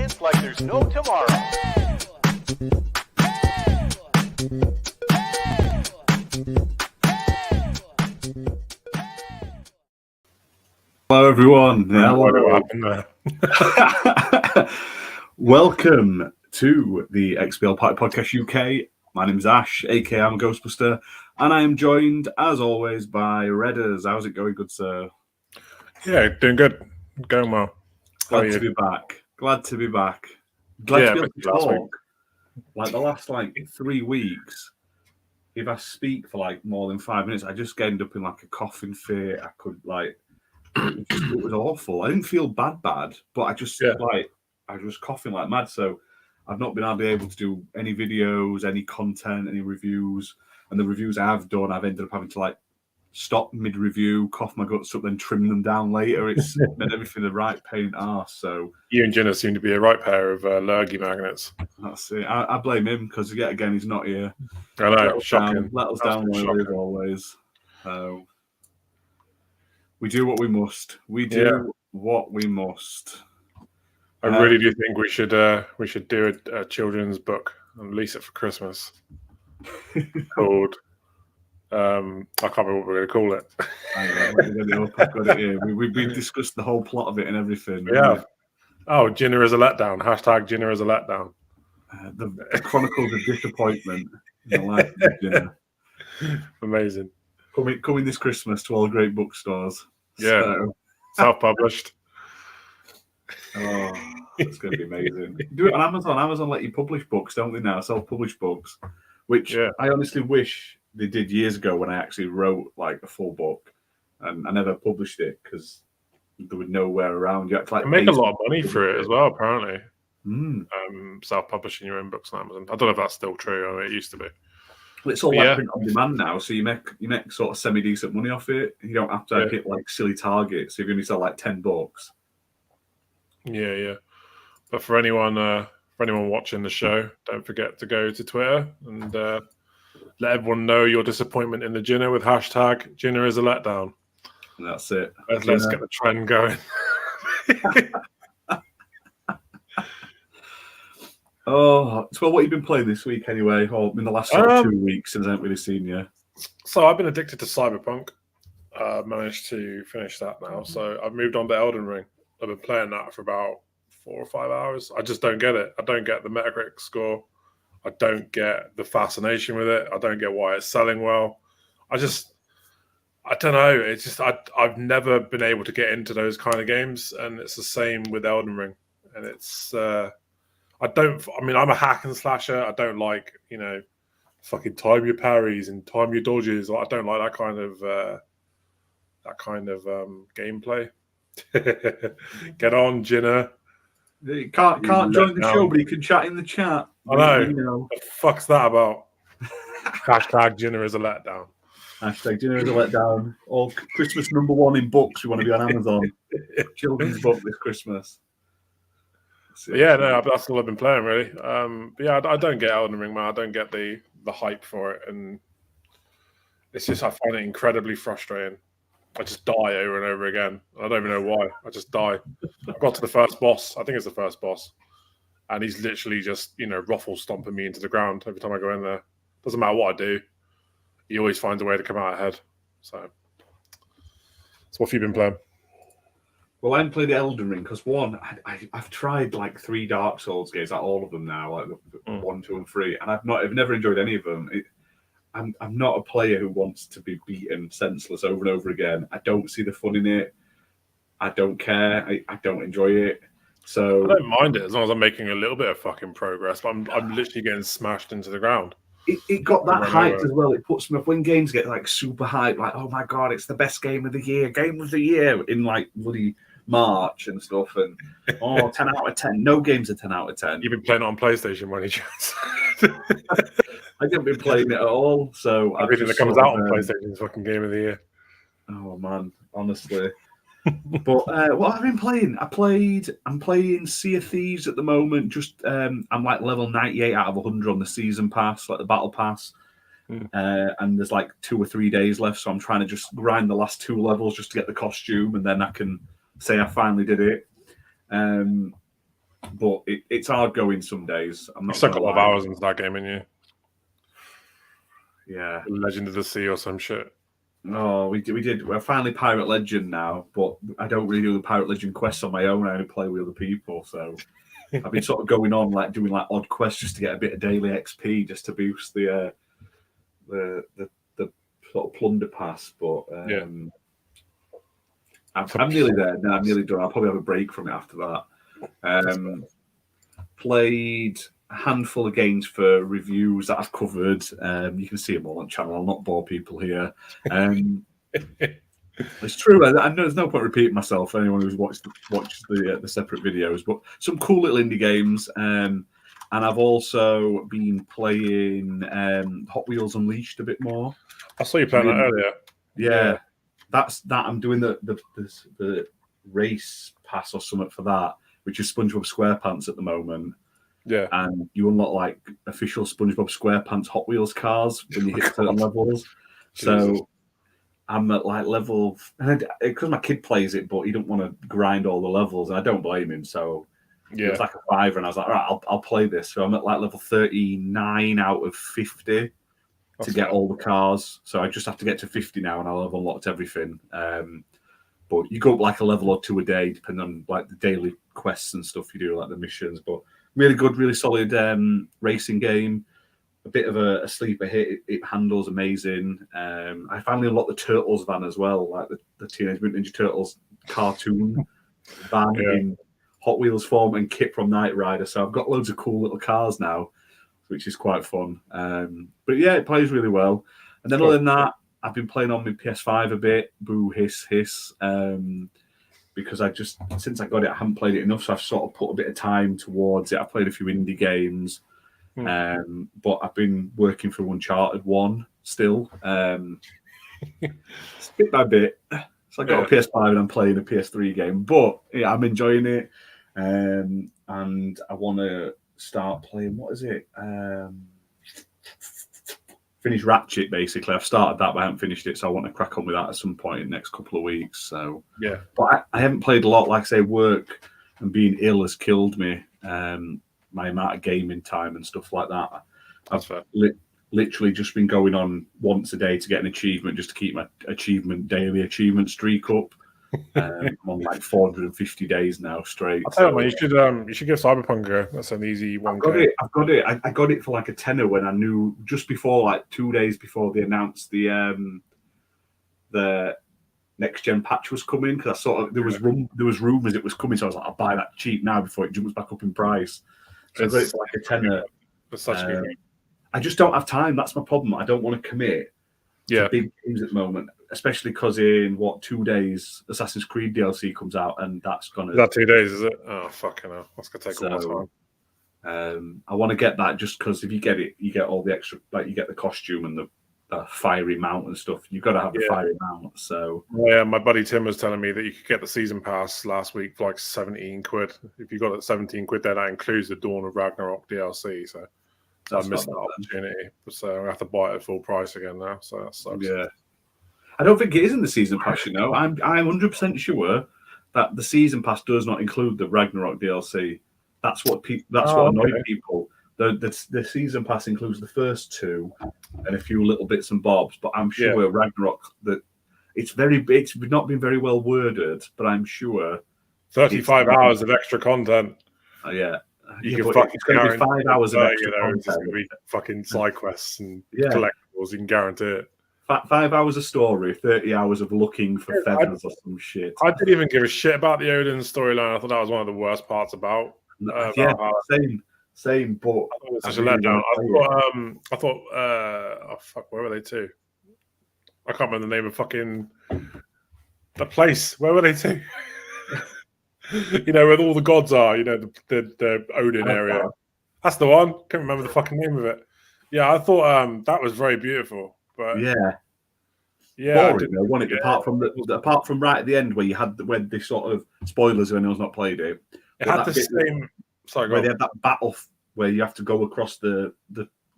entertainment like there's no tomorrow. Hello, everyone. Hello. Welcome to the XBL Party Podcast UK. My name's Ash, aka Ima Gh0stbuster, and I am joined, as always, by Redders. How's it going, good sir? Yeah, doing good. Going well. Glad to be back. Glad to be back. Glad to be able to talk. Like the last 3 weeks, if I speak for more than 5 minutes, I just end up in a coughing fit. I could it was awful. I didn't feel bad, but I just I was coughing like mad. So I've not been able to do any videos, any content, any reviews. And the reviews I have done, I've ended up having to stop mid-review, cough my guts up, then trim them down later. It's made everything a right pain in the arse. So you and Jenna seem to be a right pair of lurgy magnets. That's it. I blame him because yet again he's not here. I know, shocking. Let us down as always. We do what we must. We do what we must. I really do think we should do a children's book and release it for Christmas. Called I can't remember what we're going to call it. I've got it here. We've discussed the whole plot of it and everything. Yeah. Oh, Ginner is a letdown. Hashtag Ginner is a letdown. The Chronicles of Disappointment in the life of Ginner. Amazing. Coming this Christmas to all great bookstores. Yeah. So, self-published. Oh, it's going to be amazing. Do it on Amazon. Amazon let you publish books, don't they now? Self-published books, which I honestly wish they did years ago when I actually wrote a full book, and I never published it because there was nowhere around. You had to make a lot of money for it as well, apparently. Self-publishing your own books on Amazon. I don't know if that's still true. I mean, it used to be. Well, it's all print on demand now, so you make sort of semi-decent money off it. You don't have to hit silly targets. So you're going to sell 10 books. Yeah. But for anyone watching the show, don't forget to go to Twitter and let everyone know your disappointment in the Ginner with hashtag Ginner is a letdown. And that's it. Let's get the trend going. Oh, so what have you been playing this week anyway, or in the last 2 weeks since I haven't really seen you? So I've been addicted to Cyberpunk. I've managed to finish that now. So I've moved on to Elden Ring. I've been playing that for about 4 or 5 hours. I just don't get it. I don't get the Metacritic score. I don't get the fascination with it. I don't get why it's selling well. I don't know. It's just I've never been able to get into those kind of games, and it's the same with Elden Ring. And it's I'm a hack and slasher. I don't like fucking time your parries and time your dodges. I don't like that kind of gameplay. Get on, Ginner. You can't join the show, but you can chat in the chat. I know. What the fuck's that about? Hashtag Ginner is a letdown. Hashtag Ginner is a letdown. Or Christmas #1 in books. We want to be on Amazon. Children's book this Christmas. Yeah, no, that's all I've been playing really. But yeah, I don't get Elden Ring, man. I don't get the hype for it, and it's just I find it incredibly frustrating. I just die over and over again. I don't even know why. I just die. I got to the first boss. I think it's the first boss, and he's literally just ruffle stomping me into the ground every time I go in there. Doesn't matter what I do, he always finds a way to come out ahead. So what have you been playing? Well, I haven't played Elden Ring because I've tried 3 Dark Souls games, all of them now, 1, 2, and 3, and I've never enjoyed any of them. I'm not a player who wants to be beaten senseless over and over again. I don't see the fun in it. I don't care. I don't enjoy it. So I don't mind it as long as I'm making a little bit of fucking progress. But I'm literally getting smashed into the ground. It got that hyped as well. It puts me up when games get super hyped, oh my god, it's the best game of the year in bloody March and stuff, and 10 out of 10. No game's a 10 out of 10. You've been playing it on PlayStation when you chance. I haven't been playing it at all, so everything that comes out on PlayStation is fucking game of the year. Oh man, honestly. But what have I been playing? I'm playing Sea of Thieves at the moment. Just I'm level 98 out of 100 on the season pass, the battle pass. And there's 2 or 3 days left, so I'm trying to just grind the last 2 levels just to get the costume, and then I can say I finally did it. but it's hard going some days. I'm not. You stuck a lot of hours into that game, didn't you? Yeah. Legend of the Sea or some shit. No, we did. We're finally Pirate Legend now, but I don't really do the Pirate Legend quests on my own. I only play with other people, so I've been sort of going on like doing like odd quests just to get a bit of daily XP, just to boost the sort of plunder pass. But I'm nearly there. No, I'm nearly done. I'll probably have a break from it after that. Played a handful of games for reviews that I've covered. You can see them all on the channel. I'll not bore people here. It's true. I know there's no point repeating myself for anyone who's watched the separate videos, but some cool little indie games. And I've also been playing Hot Wheels Unleashed a bit more. I saw you playing that earlier. Yeah, that's that. I'm doing the race pass or something for that, which is SpongeBob SquarePants at the moment. Yeah, and you unlock like official SpongeBob SquarePants Hot Wheels cars when you hit certain levels. So I'm at like level, because my kid plays it, but he don't want to grind all the levels, and I don't blame him. So it was like a 5, and I was like, all right, I'll play this. So I'm at like level 39 out of 50 to get all the cars. So I just have to get to 50 now, and I'll have unlocked everything. But you go up like a level or 2 a day, depending on like the daily quests and stuff you do, like the missions. But really good, really solid racing game. A bit of a sleeper hit. It handles amazing. I finally unlocked the Turtles van as well, like the Teenage Mutant Ninja Turtles cartoon van in Hot Wheels form, and Kit from Knight Rider. So I've got loads of cool little cars now, which is quite fun. But yeah, it plays really well. And then other than that, I've been playing on my PS5 a bit. Boo, hiss, hiss. Because since I got it, I haven't played it enough, so I've sort of put a bit of time towards it. I've played a few indie games, but I've been working through Uncharted 1 still, bit by bit. So I got a PS5 and I'm playing a PS3 game, but yeah, I'm enjoying it, and I want to start playing. What is it? Finish Ratchet, basically. I've started that, but I haven't finished it, so I want to crack on with that at some point in the next couple of weeks. So yeah, but I haven't played a lot. Like I say, work and being ill has killed me. My amount of gaming time and stuff like that. I've literally just been going on once a day to get an achievement, just to keep my daily achievement streak up. I'm on like 450 days now straight. I'll tell you, man, you should give Cyberpunk a go. That's an easy one. I've got it. I got it for like a tenner when I knew, just before, like 2 days before they announced the next gen patch was coming, because I sort of there was rumors it was coming, so I was like, I'll buy that cheap now before it jumps back up in price. So I got it for like a tenner. It's such a good game. I just don't have time. That's my problem. I don't want to commit to big games at the moment, especially because in 2 days Assassin's Creed DLC comes out, and that's gonna. Is that 2 days? Is it? Oh fucking hell! That's gonna take a long time. I want to get that just because if you get it, you get all the extra. Like you get the costume and the fiery mount and stuff. You've got to have the fiery mount. So yeah, my buddy Tim was telling me that you could get the season pass last week for like 17 quid. If you got it 17 quid, then that includes the Dawn of Ragnarok DLC. So I missed that opportunity. So I have to buy it at full price again now. So that sucks. Yeah, I don't think it is in the season pass. You know, I'm 100% sure that the season pass does not include the Ragnarok DLC. That's what annoyed people. The season pass includes the first 2 and a few little bits and bobs, but I'm sure Ragnarok, that it's not been very well worded, but I'm sure 35 hours of extra content. You can it's going to be 5 hours of extra content. It's going to be fucking side quests and collectibles. You can guarantee it. 5 hours of story, 30 hours of looking for feathers or some shit. I didn't even give a shit about the Odin storyline. I thought that was one of the worst parts about. Same, but it was such a letdown. I thought, oh fuck, where were they to? I can't remember the name of fucking the place. Where were they to? You know, where all the gods are. You know, the Odin area. That's the one. Can't remember the fucking name of it. Yeah, I thought that was very beautiful, but boring, apart from right at the end where you had when they sort of spoilers if anyone's not played it. It had the same. Where they had that battle where you have to go across the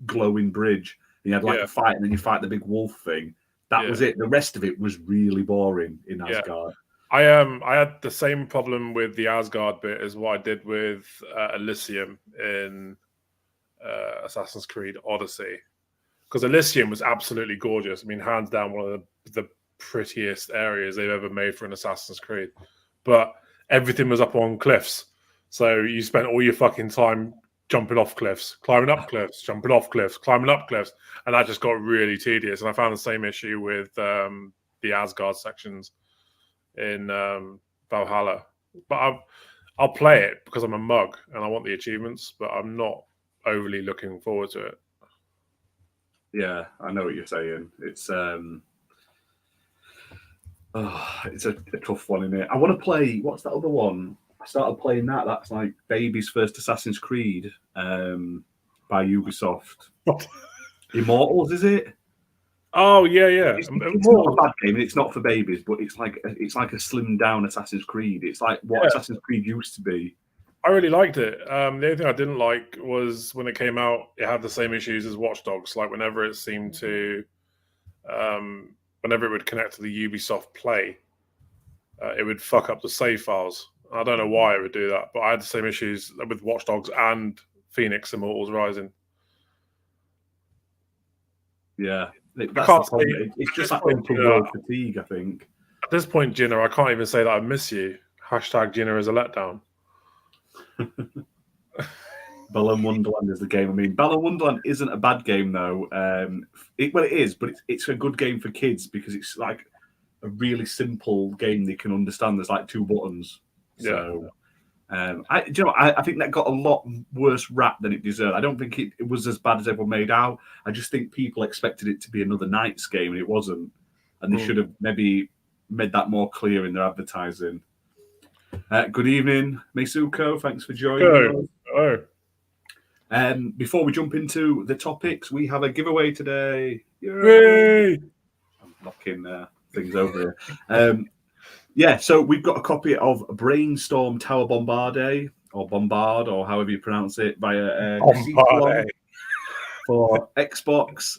glowing bridge. And you had like a fight, and then you fight the big wolf thing. That was it. The rest of it was really boring in Asgard. I had the same problem with the Asgard bit as what I did with Elysium in Assassin's Creed Odyssey, because Elysium was absolutely gorgeous. I mean, hands down, one of the prettiest areas they've ever made for an Assassin's Creed. But everything was up on cliffs, so you spent all your fucking time jumping off cliffs, climbing up cliffs, jumping off cliffs, climbing up cliffs, and that just got really tedious. And I found the same issue with the Asgard sections in Valhalla. But I'll play it because I'm a mug and I want the achievements, but I'm not overly looking forward to it. Yeah, I know what you're saying. It's a tough one, isn't it? I want to play. What's that other one? I started playing that. That's like baby's first Assassin's Creed by Ubisoft. Immortals, is it? Oh yeah. It's not a bad game. It's not for babies, but it's like a slimmed down Assassin's Creed. It's like what Assassin's Creed used to be. I really liked it. The only thing I didn't like was when it came out, it had the same issues as Watch Dogs. Like whenever it seemed to, whenever it would connect to the Ubisoft Play, it would fuck up the save files. I don't know why it would do that, but I had the same issues with Watch Dogs and Phoenix Immortals Rising. Yeah, it's just like open world fatigue, I think. At this point, Gina, I can't even say that I miss you. Hashtag Gina is a letdown. Bell and Wonderland is the game. I mean, Bell and Wonderland isn't a bad game though. It is, but it's a good game for kids because it's like a really simple game they can understand. There's like 2 buttons. So, I think that got a lot worse rap than it deserved. I don't think it was as bad as everyone made out. I just think people expected it to be another Knights game, and it wasn't. And they should have maybe made that more clear in their advertising. Good evening, Meisuko. Thanks for joining us. Before we jump into the topics, we have a giveaway today. Yay! I'm knocking things over here. So we've got a copy of Brainstorm Tower Bombard, or however you pronounce it, via for Xbox.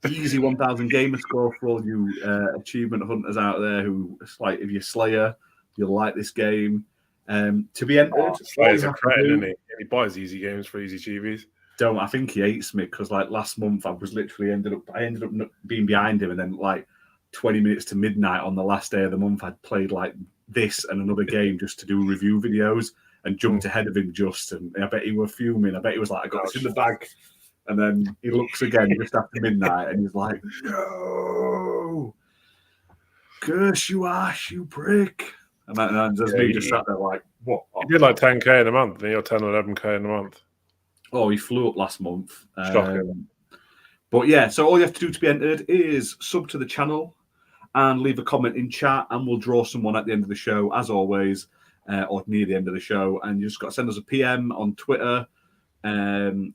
Easy 1,000 gamer score for all you achievement hunters out there who, like, if you're Slayer, you'll like this game. To be entered, Slayer's a credit, isn't he? He buys easy games for easy GBs. I think he hates me because like last month I ended up being behind him, and then like 20 minutes to midnight on the last day of the month I'd played like this and another game just to do review videos and jumped ahead of him and I bet he was fuming. I bet he was like, I got this in the bag. And then he looks again just after midnight and he's like, no, curse you ass, you prick. And there's me just sat there like, what? He did like 10k in a month, then you're 10 or 11k in a month. Oh, he flew up last month. Shocking. But yeah, so all you have to do to be entered is sub to the channel and leave a comment in chat, and we'll draw someone at the end of the show, as always, or near the end of the show. And you just got to send us a PM on Twitter and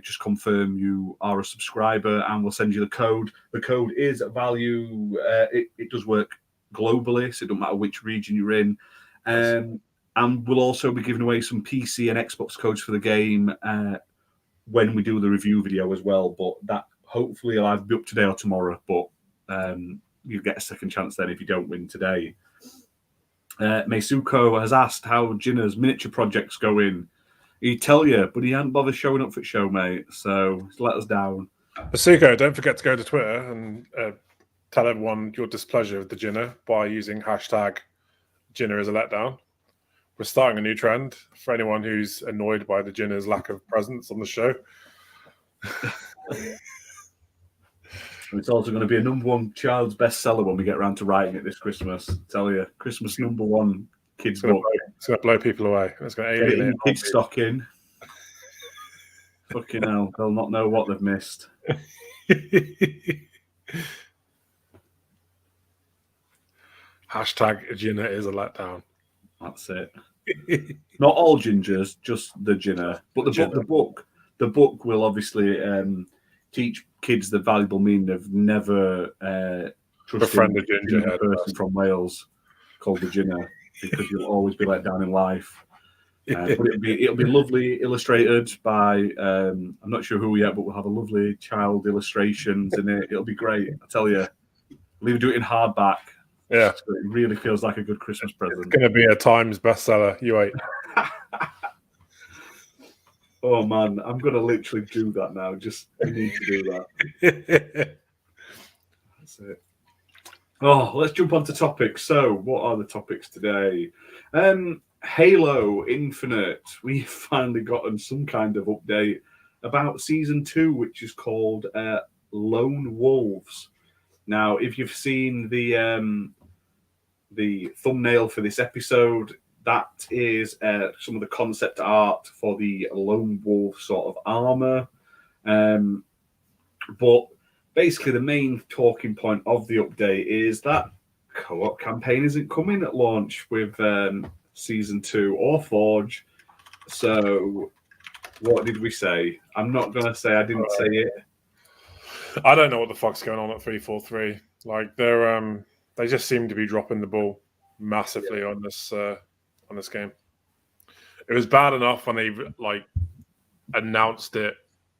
just confirm you are a subscriber, and we'll send you the code. The code is value. It does work globally, so it doesn't matter which region you're in. And we'll also be giving away some PC and Xbox codes for the game when we do the review video as well. But that hopefully will either be up today or tomorrow. But you get a second chance then if you don't win today. Meisuko has asked how Jinna's miniature project's going. He'd tell you, but he hadn't bothered showing up for the show, mate. So he's let us down. Meisuko, don't forget to go to Twitter and tell everyone your displeasure with the Jinna by using hashtag Jinna is a letdown. We're starting a new trend for anyone who's annoyed by the Jinna's lack of presence on the show. It's also going to be a #1 child's bestseller when we get around to writing it this Christmas. I tell you, Christmas #1 kids book. It's going to blow people away. It's going to alienate kids stocking. Fucking hell, they'll not know what they've missed. Hashtag Jinna is a letdown. That's it. Not all gingers, just the Jinna. But the book will obviously teach kids the valuable meaning of never trusting a ginger person from Wales called the Jinna, because you'll always be let down in life. But it'll be lovely, illustrated by I'm not sure who yet, but we'll have a lovely child illustrations in it. It'll be great, I tell you. We'll even do it in hardback. Yeah. So it really feels like a good Christmas present. It's going to be a Times bestseller. You wait. Oh man, I'm gonna literally do that now. I need to do that. That's it. Oh, let's jump on to topics. So, what are the topics today? Halo Infinite. We've finally gotten some kind of update about Season 2, which is called Lone Wolves. Now, if you've seen the thumbnail for this episode, that is some of the concept art for the Lone Wolf sort of armor. But basically, the main talking point of the update is that co-op campaign isn't coming at launch with Season 2 or Forge. So, what did we say? I'm not going to say I didn't say it. I don't know what the fuck's going on at 343. Like, they just seem to be dropping the ball massively on this game. It was bad enough when they announced it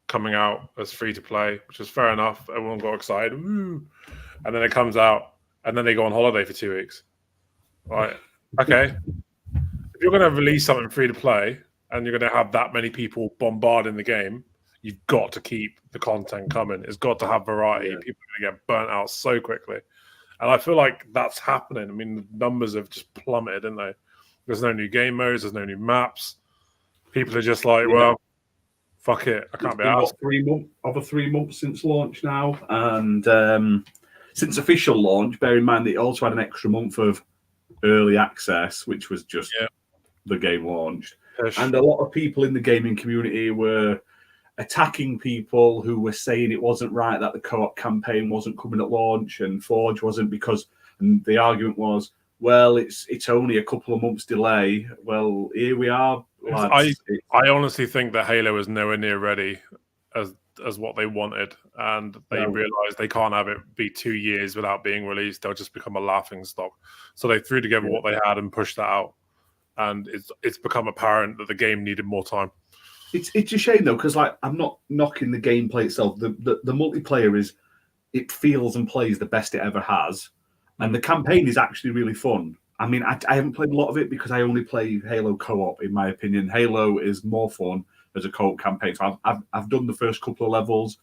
coming out as free to play, which was fair enough. Everyone got excited, woo! And then it comes out, and then they go on holiday for 2 weeks. Right? Okay. If you're going to release something free to play, and you're going to have that many people bombarding the game, you've got to keep the content coming. It's got to have variety. Yeah. People are going to get burnt out so quickly. And I feel like that's happening. I mean, the numbers have just plummeted, haven't they? There's no new game modes. There's no new maps. People are just like, well, fuck it. I can't be asked. Over 3 months since launch now. And since official launch, bear in mind that it also had an extra month of early access, which was just the game launched. And a lot of people in the gaming community were attacking people who were saying it wasn't right that the co-op campaign wasn't coming at launch and Forge wasn't, because and the argument was, well, it's only a couple of months delay. Well, here we are, lads. I honestly think that Halo is nowhere near ready as what they wanted, and they realized they can't have it be 2 years without being released. They'll just become a laughing stock. So they threw together what they had and pushed that out, and it's become apparent that the game needed more time. It's a shame though, because I'm not knocking the gameplay itself. The multiplayer it feels and plays the best it ever has. And the campaign is actually really fun. I mean, I haven't played a lot of it because I only play Halo co-op, in my opinion. Halo is more fun as a co-op campaign. So I've done the first couple of levels,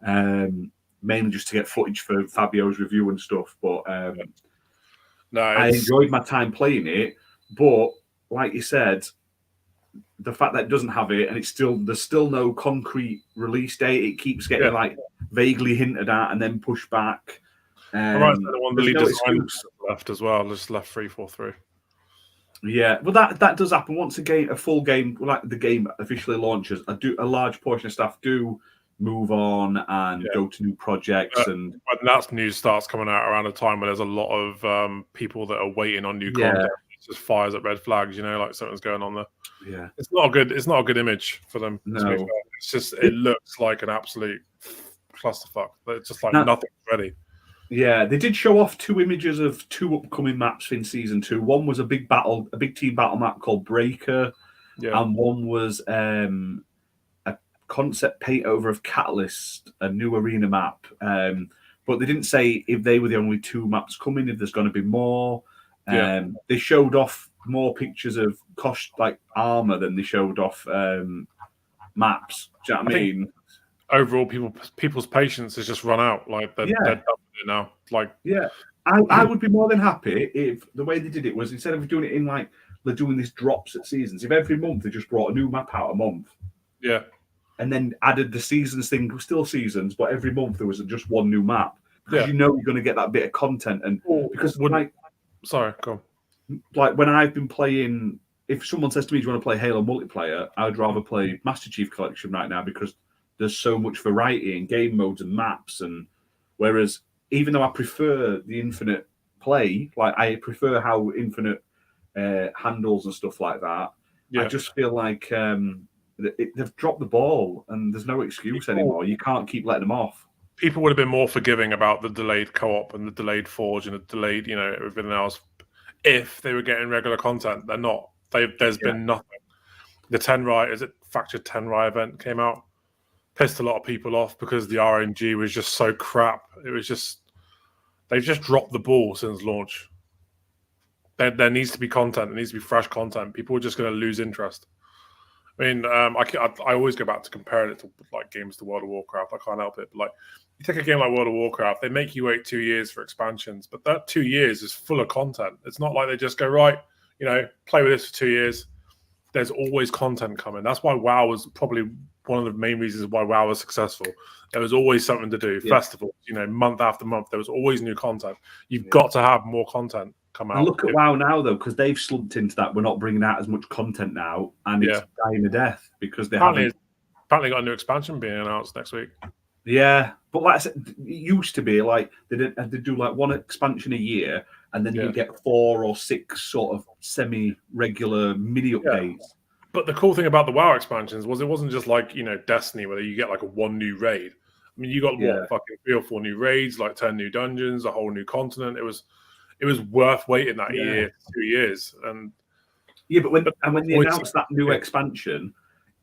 mainly just to get footage for Fabio's review and stuff. But I enjoyed my time playing it. But like you said, the fact that it doesn't have it, and there's still no concrete release date. It keeps getting vaguely hinted at and then pushed back. Left as well. Just left 343. Yeah, well, that does happen once a full game, like the game officially launches. A large portion of staff do move on and go to new projects, and that news starts coming out around a time where there's a lot of people that are waiting on new content. It just fires at red flags, like something's going on there. Yeah, it's not a good image for them. No, it's just it looks like an absolute clusterfuck. It's just like nothing's ready. Yeah, they did show off 2 images of 2 upcoming maps in Season 2. One was a big team battle map called Breaker, and one was a concept paint over of Catalyst, a new arena map. But they didn't say if they were the only 2 maps coming, if there's going to be more. They showed off more pictures of armor than they showed off maps. Do you know what I mean? Overall, people's patience has just run out. Like they're done with it now. I would be more than happy if the way they did it was, instead of doing it in they're doing these drops at seasons, if every month they just brought a new map out a month, and then added the seasons thing, still seasons, but every month there was just one new map, because you're going to get that bit of content. And sorry, go on. Like when I've been playing, if someone says to me, "Do you want to play Halo multiplayer?" I'd rather play Master Chief Collection right now, because there's so much variety in game modes and maps. And whereas, even though I prefer the Infinite play, I prefer how Infinite handles and stuff like that, I just feel like they've dropped the ball and there's no excuse anymore. You can't keep letting them off. People would have been more forgiving about the delayed co-op and the delayed Forge and the delayed, everything else, if they were getting regular content. They're not. There's been nothing. The Fractured Tenrai event came out. Pissed a lot of people off because the RNG was just so crap. It was just, they've just dropped the ball since launch. There needs to be content. There needs to be fresh content. People are just going to lose interest. I mean, I always go back to comparing it to like games to World of Warcraft. I can't help it. But like, you take a game like World of Warcraft, they make you wait 2 years for expansions, but that 2 years is full of content. It's not like they just go, right, play with this for 2 years. There's always content coming. That's why WoW was probably one of the main reasons why WoW was successful. There was always something to do. Yeah. Festivals, month after month, there was always new content. You've got to have more content come out. And look at WoW now, though, because they've slumped into that. We're not bringing out as much content now, and it's dying to death because they apparently got a new expansion being announced next week. Yeah, but like I said, it used to be like they do like one expansion a year, and then you get 4 or 6 sort of semi-regular mini updates. Yeah. But the cool thing about the WoW expansions was it wasn't just like Destiny, where you get like a 1 new raid. I mean, you got fucking 3 or 4 new raids, like 10 new dungeons, a whole new continent. It was worth waiting that year, 2 years, and when they announced that new expansion,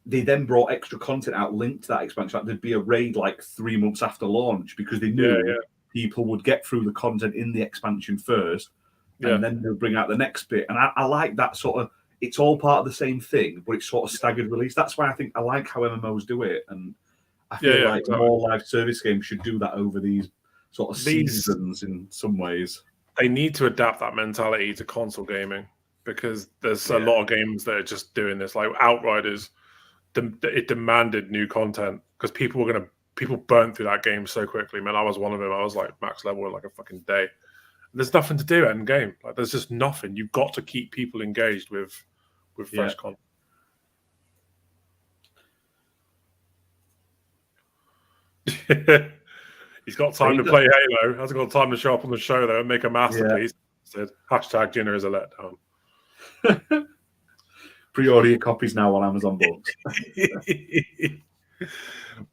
they then brought extra content out linked to that expansion. Like there'd be a raid like 3 months after launch because they knew people would get through the content in the expansion first, and then they'll bring out the next bit. And I like that sort of. It's all part of the same thing, but it's sort of staggered release. That's why I like how MMOs do it, and I feel like more live service games should do that over these sort of seasons in some ways. They need to adapt that mentality to console gaming because there's a lot of games that are just doing this. Like Outriders, it demanded new content because people burnt through that game so quickly. Man, I was one of them. I was like max level in like a fucking day. There's nothing to do end game. Like there's just nothing. You've got to keep people engaged with fresh content. He's got time to play Halo. Hasn't got time to show up on the show though and make a masterpiece. Said hashtag dinner is a letdown. Pre-order your copies now on Amazon Books.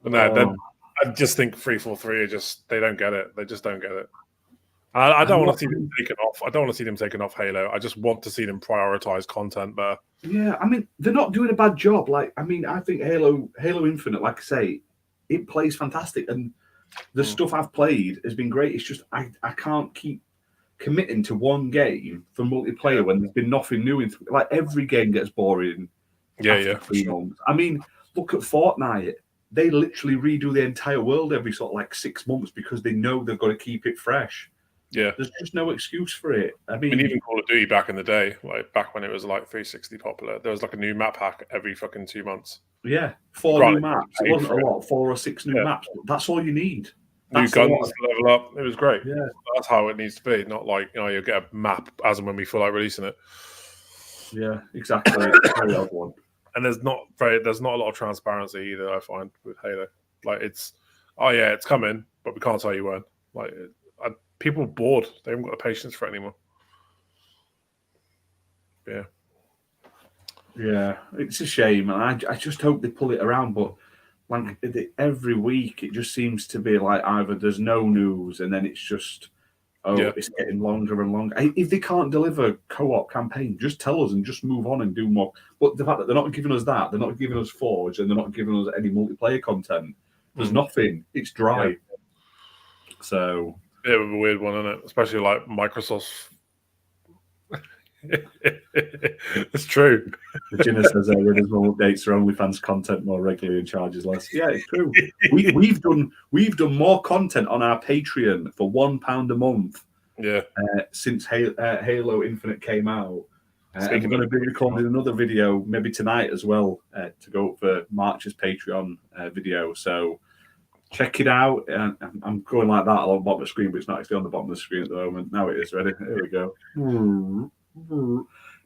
No, I just think 343 they don't get it. They just don't get it. I don't want to see them taken off. I don't want to see them taken off Halo. I just want to see them prioritize content there. Yeah, I mean, they're not doing a bad job. Like, I mean, I think Halo Infinite, like I say, it plays fantastic, and the stuff I've played has been great. It's just I can't keep committing to one game for multiplayer when there's been nothing new. Like every game gets boring. Yeah. 3 months. I mean, look at Fortnite. They literally redo the entire world every sort of like 6 months because they know they've got to keep it fresh. Yeah, there's just no excuse for it. I mean, even Call of Duty back in the day, like back when it was like 360 popular, there was like a new map pack every fucking 2 months. Yeah, 4 new maps. It wasn't a lot, 4 or 6 new maps. But that's all you need. New guns to level up. It was great. Yeah, that's how it needs to be. Not like you'll get a map as and when we feel like releasing it. Yeah, exactly. It's a very odd one. And there's not a lot of transparency either. I find with Halo, like it's coming, but we can't tell you when. Like. People are bored. They haven't got the patience for it anymore. Yeah, it's a shame, and I just hope they pull it around. But like every week, it just seems to be like either there's no news, and then it's just it's getting longer and longer. If they can't deliver co-op campaign, just tell us and just move on and do more. But the fact that they're not giving us that, they're not giving us Forge, and they're not giving us any multiplayer content. There's nothing. It's dry. Yeah. So. It was a weird one, isn't it? Especially like Microsoft's. It's true. Virginia says Redders will updates their OnlyFans content more regularly and charges less. Yeah, it's true. We've done more content on our Patreon for £1 a month. Yeah. Since Halo Infinite came out. And we're going to be recording another video maybe tonight as well to go up for March's Patreon video. So. Check it out. I'm going like that along the bottom of the screen, but it's not actually on the bottom of the screen at the moment. Now it is ready. Here we go.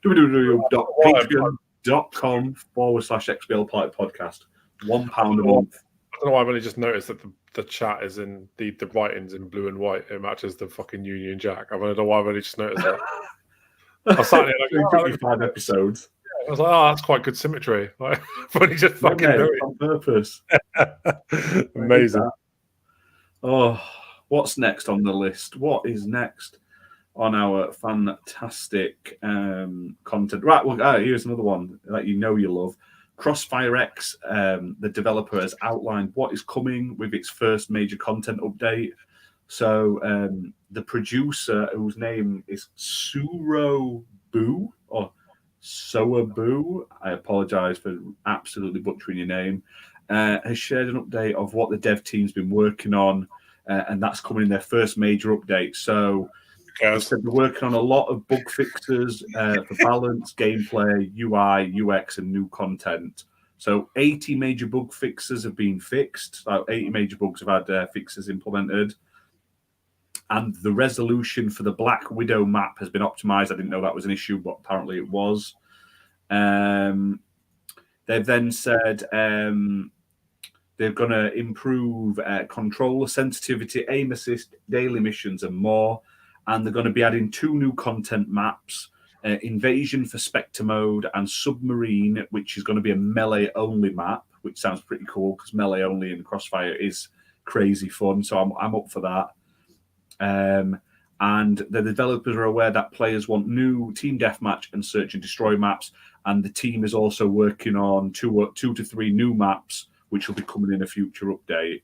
www.patreon.com/XBL podcast. £1 a month. I don't know why I've only just noticed that the chat is in the writing's in blue and white. It matches the fucking Union Jack. I don't know why I've only just noticed that. I sat there like 5 episodes. I was like, oh, that's quite good symmetry. Like, but he just fucking do it on purpose. Amazing. Oh, what's next on the list? What is next on our fantastic content? Right, well, here's another one that you love. CrossFireX, the developer, has outlined what is coming with its first major content update. So the producer, whose name is Suro Boo or Soa Boo, I apologize for absolutely butchering your name, has shared an update of what the dev team's been working on, and that's coming in their first major update. So they said they're working on a lot of bug fixes for balance, gameplay, UI, UX, and new content. So 80 major bug fixes have been fixed. 80 major bugs have had fixes implemented. And the resolution for the Black Widow map has been optimized. I didn't know that was an issue, but apparently it was. They've then said they're going to improve controller sensitivity, aim assist, daily missions, and more. And they're going to be adding 2 new content maps, Invasion for Spectre mode and Submarine, which is going to be a melee-only map, which sounds pretty cool because melee-only in Crossfire is crazy fun. So I'm up for that. And the developers are aware that players want new team deathmatch and search and destroy maps, and the team is also working on 2 to 3 new maps, which will be coming in a future update.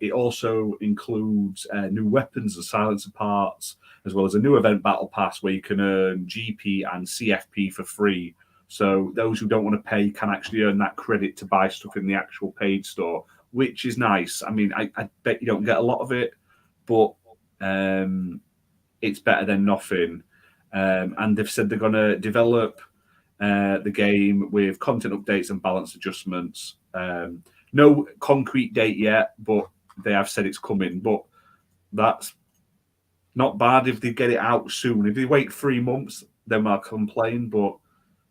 It also includes new weapons and silencer parts, as well as a new event battle pass where you can earn GP and CFP for free. So those who don't want to pay can actually earn that credit to buy stuff in the actual paid store, which is nice. I mean, I bet you don't get a lot of it, but it's better than nothing. And they've said they're going to develop the game with content updates and balance adjustments. No concrete date yet, but they have said it's coming. But that's not bad if they get it out soon. If they wait 3 months, then I'll complain. But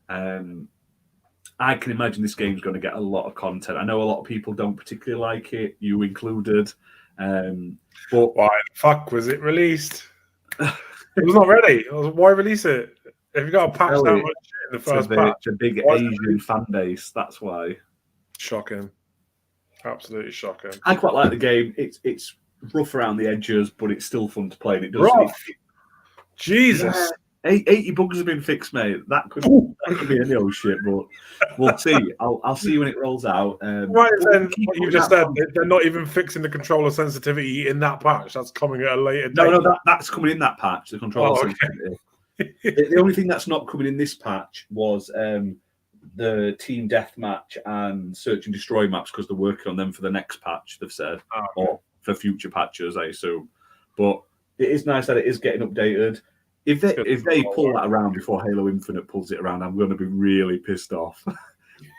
I can imagine this game's going to get a lot of content. I know a lot of people don't particularly like it, you included. But why the fuck was it released? It was not ready. Why release it? If you got a patch that much shit in the first patch, it's a big Asian fan base. That's why. Shocking, absolutely shocking. I quite like the game. It's rough around the edges, but it's still fun to play. And it does. Jesus. Yeah. 80 bugs have been fixed, mate. That could be any old shit, but we'll see. I'll see when it rolls out. Right then, what you just said, they're not even fixing the controller sensitivity in that patch. That's coming at a later date. No, that's coming in that patch. The controller sensitivity. The only thing that's not coming in this patch was the team deathmatch and search and destroy maps, because they're working on them for the next patch. They've said, or for future patches, I assume. But it is nice that it is getting updated. If they pull that around before Halo Infinite pulls it around, I'm going to be really pissed off.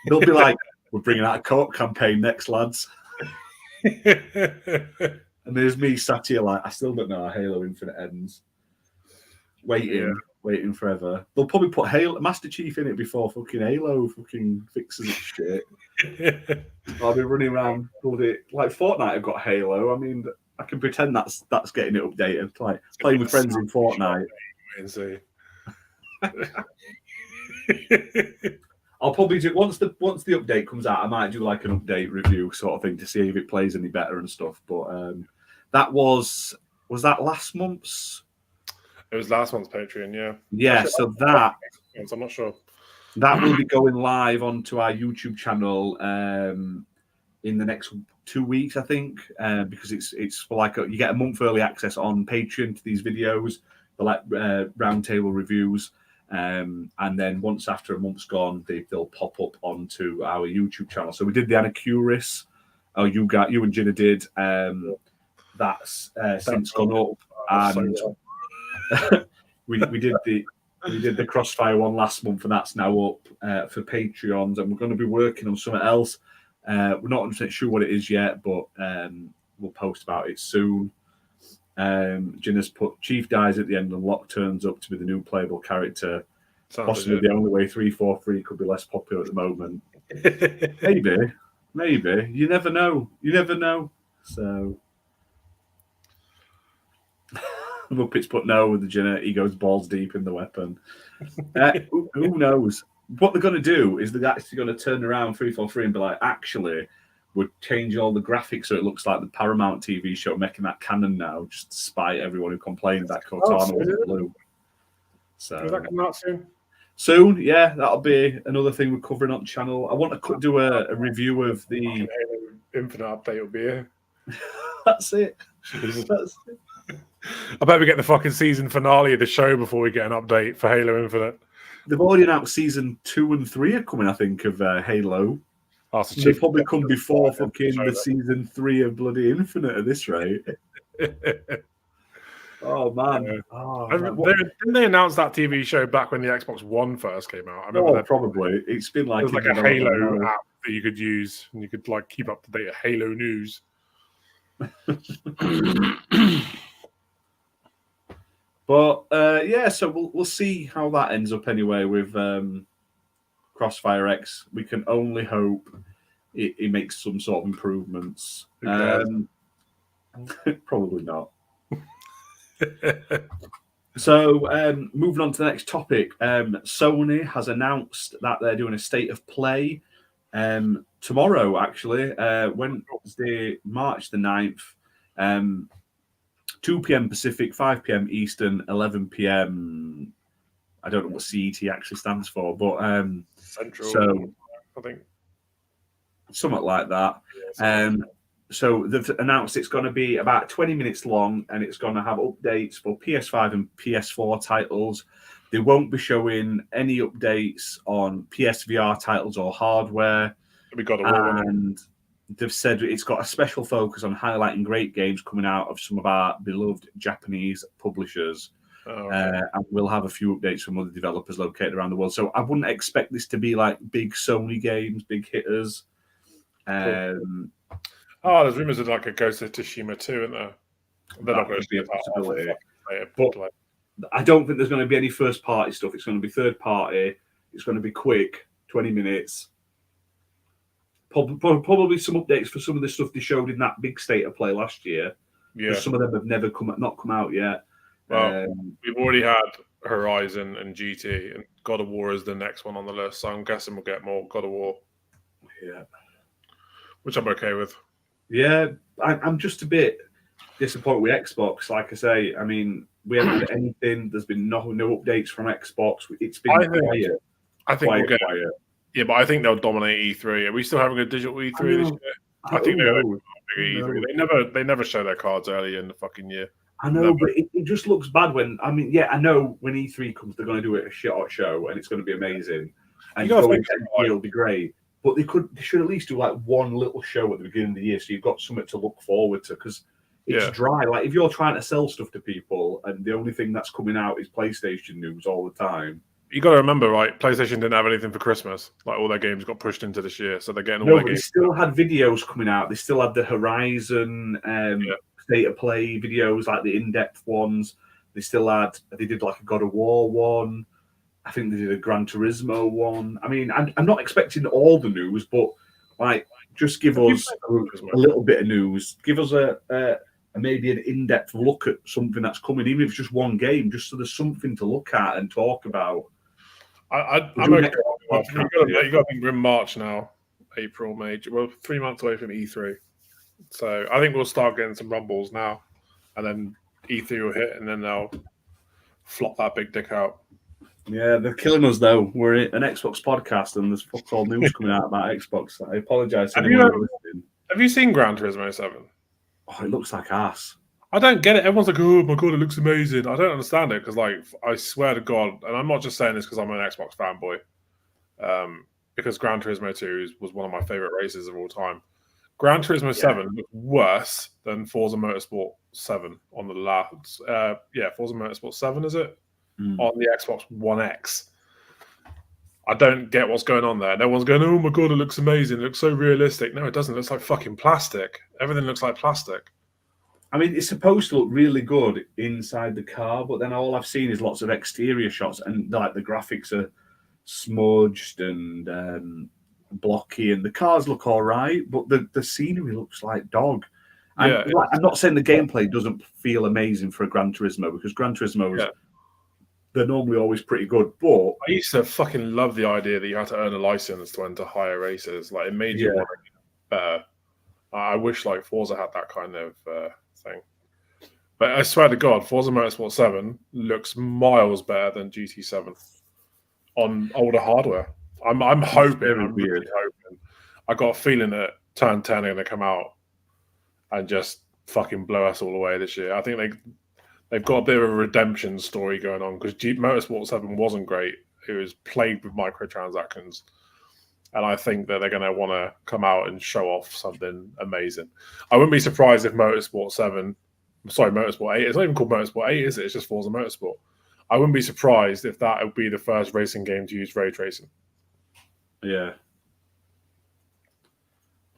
They'll be like, we're bringing out a Coop campaign next, lads. And there's me sat here like, I still don't know how Halo Infinite ends. Waiting forever. They'll probably put Master Chief in it before fucking Halo fucking fixes its shit. I'll be running around like Fortnite have got Halo. I mean, I can pretend that's getting it updated. Like playing with friends in Fortnite. I'll probably do once the update comes out. I might do like an update review sort of thing to see if it plays any better and stuff. But that was that last month's. It was last month's Patreon, yeah. Yeah, so that I'm not sure. That will be going live onto our YouTube channel in the next 2 weeks, I think, because it's for like you get a month early access on Patreon to these videos, the like roundtable reviews, and then once after a month's gone, they'll pop up onto our YouTube channel. So we did the Anna Curis. Oh, you and Gina did. That's since gone up, and we did the Crossfire one last month, and that's now up for Patreons, and we're going to be working on something else. We're not 100% sure what it is yet, but we'll post about it soon. Gina's put Chief dies at the end and Locke turns up to be the new playable character. Possibly the only way 343 could be less popular at the moment. Maybe. You never know. So Muppets put no with the Gina. He goes balls deep in the weapon. Who knows? What they're going to do is they're actually going to turn around 343 and be like, actually, we're changing all the graphics so it looks like the Paramount TV show, making that canon now, just to spite everyone who complained that Cortana wasn't blue. So is that coming out soon? Soon, yeah, that'll be another thing we're covering on the channel. I want to do a review of the Infinite update will be here. That's it. That's it. I bet we get the fucking season finale of the show before we get an update for Halo Infinite. They've already announced season 2 and 3 are coming, I think, of Halo. Oh, so they probably come before fucking the season 3 of bloody Infinite at this rate. Oh man! Yeah. Oh, didn't they announce that TV show back when the Xbox One first came out? I remember probably. It's been like it was like a Halo app that you could use, and you could like keep up to date Halo news. But yeah, so we'll see how that ends up anyway with CrossFireX. We can only hope it makes some sort of improvements. Probably not. So moving on to the next topic, Sony has announced that they're doing a state of play tomorrow, actually, Wednesday, March the 9th, 2 p.m. Pacific, 5 p.m. Eastern, 11 p.m. I don't know what CET actually stands for, but Central, so I think something like that. So they've announced it's going to be about 20 minutes long, and it's going to have updates for PS5 and PS4 titles. They won't be showing any updates on PSVR titles or hardware. And they've said it's got a special focus on highlighting great games coming out of some of our beloved Japanese publishers. And we'll have a few updates from other developers located around the world. So I wouldn't expect this to be like big Sony games, big hitters. There's rumors of like a Ghost of Tsushima 2, isn't there? They're not going to be a possibility. But I don't think there's going to be any first party stuff. It's going to be third party. It's going to be quick, 20 minutes. Probably some updates for some of the stuff they showed in that big state of play last year. Yeah, some of them have never not come out yet. Well, we've already had Horizon and GT, and God of War is the next one on the list. So I'm guessing we'll get more God of War. Yeah, which I'm okay with. Yeah, I'm just a bit disappointed with Xbox. Like I say, I mean, we haven't had anything. There's been no updates from Xbox. It's been quiet. I think we'll get quiet. Yeah, but I think they'll dominate E3. Are we still having a digital E3 this year? I think they're big E3. They never show their cards early in the fucking year. I know, but it just looks bad when I know when E3 comes, they're going to do it a shit hot show, and it's going to be amazing, and it'll be great. But they should at least do like one little show at the beginning of the year, so you've got something to look forward to. Because it's dry. Like if you're trying to sell stuff to people, and the only thing that's coming out is PlayStation news all the time. You got to remember, right? PlayStation didn't have anything for Christmas. Like all their games got pushed into this year, so they're getting all their games. They still had videos coming out. They still had the Horizon state of play videos, like the in-depth ones. They did like a God of War one. I think they did a Gran Turismo one. I mean, I'm not expecting all the news, but like just give us a little bit of news. Give us a maybe an in-depth look at something that's coming, even if it's just one game, just so there's something to look at and talk about. I'm okay. You got to think we're in March now, April, May. We're 3 months away from E3, so I think we'll start getting some rumbles now, and then E3 will hit, and then they'll flop that big dick out. Yeah, they're killing us though. We're an Xbox podcast, and there's fuck all news coming out about Xbox. I apologise. Have you seen Gran Turismo 7? Oh, it looks like ass. I don't get it. Everyone's like, "Oh my god, it looks amazing." I don't understand it because, like, I swear to God, and I'm not just saying this because I'm an Xbox fanboy. Because Gran Turismo 2 was one of my favorite races of all time. Gran Turismo 7 looked worse than Forza Motorsport 7 on the last. Forza Motorsport 7 is it on the Xbox One X? I don't get what's going on there. Everyone's going, "Oh my god, it looks amazing. It looks so realistic." No, it doesn't. It looks like fucking plastic. Everything looks like plastic. I mean, it's supposed to look really good inside the car, but then all I've seen is lots of exterior shots, and like the graphics are smudged and blocky, and the cars look all right, but the scenery looks like dog. And I'm not saying the gameplay doesn't feel amazing for a Gran Turismo, because Gran Turismo they're normally always pretty good. But I used to fucking love the idea that you had to earn a license to enter higher races. Like it made you want to get better. I wish like Forza had that kind of thing. But I swear to God, Forza Motorsport 7 looks miles better than GT7 on older hardware. I'm hoping. I'm really hoping. I got a feeling that Turn 10 are going to come out and just fucking blow us all away this year. I think they've got a bit of a redemption story going on because Motorsport 7 wasn't great. It was plagued with microtransactions. And I think that they're going to want to come out and show off something amazing. I wouldn't be surprised if Motorsport 8, it's not even called Motorsport 8, is it? It's just Forza Motorsport. I wouldn't be surprised if that would be the first racing game to use ray tracing. Yeah.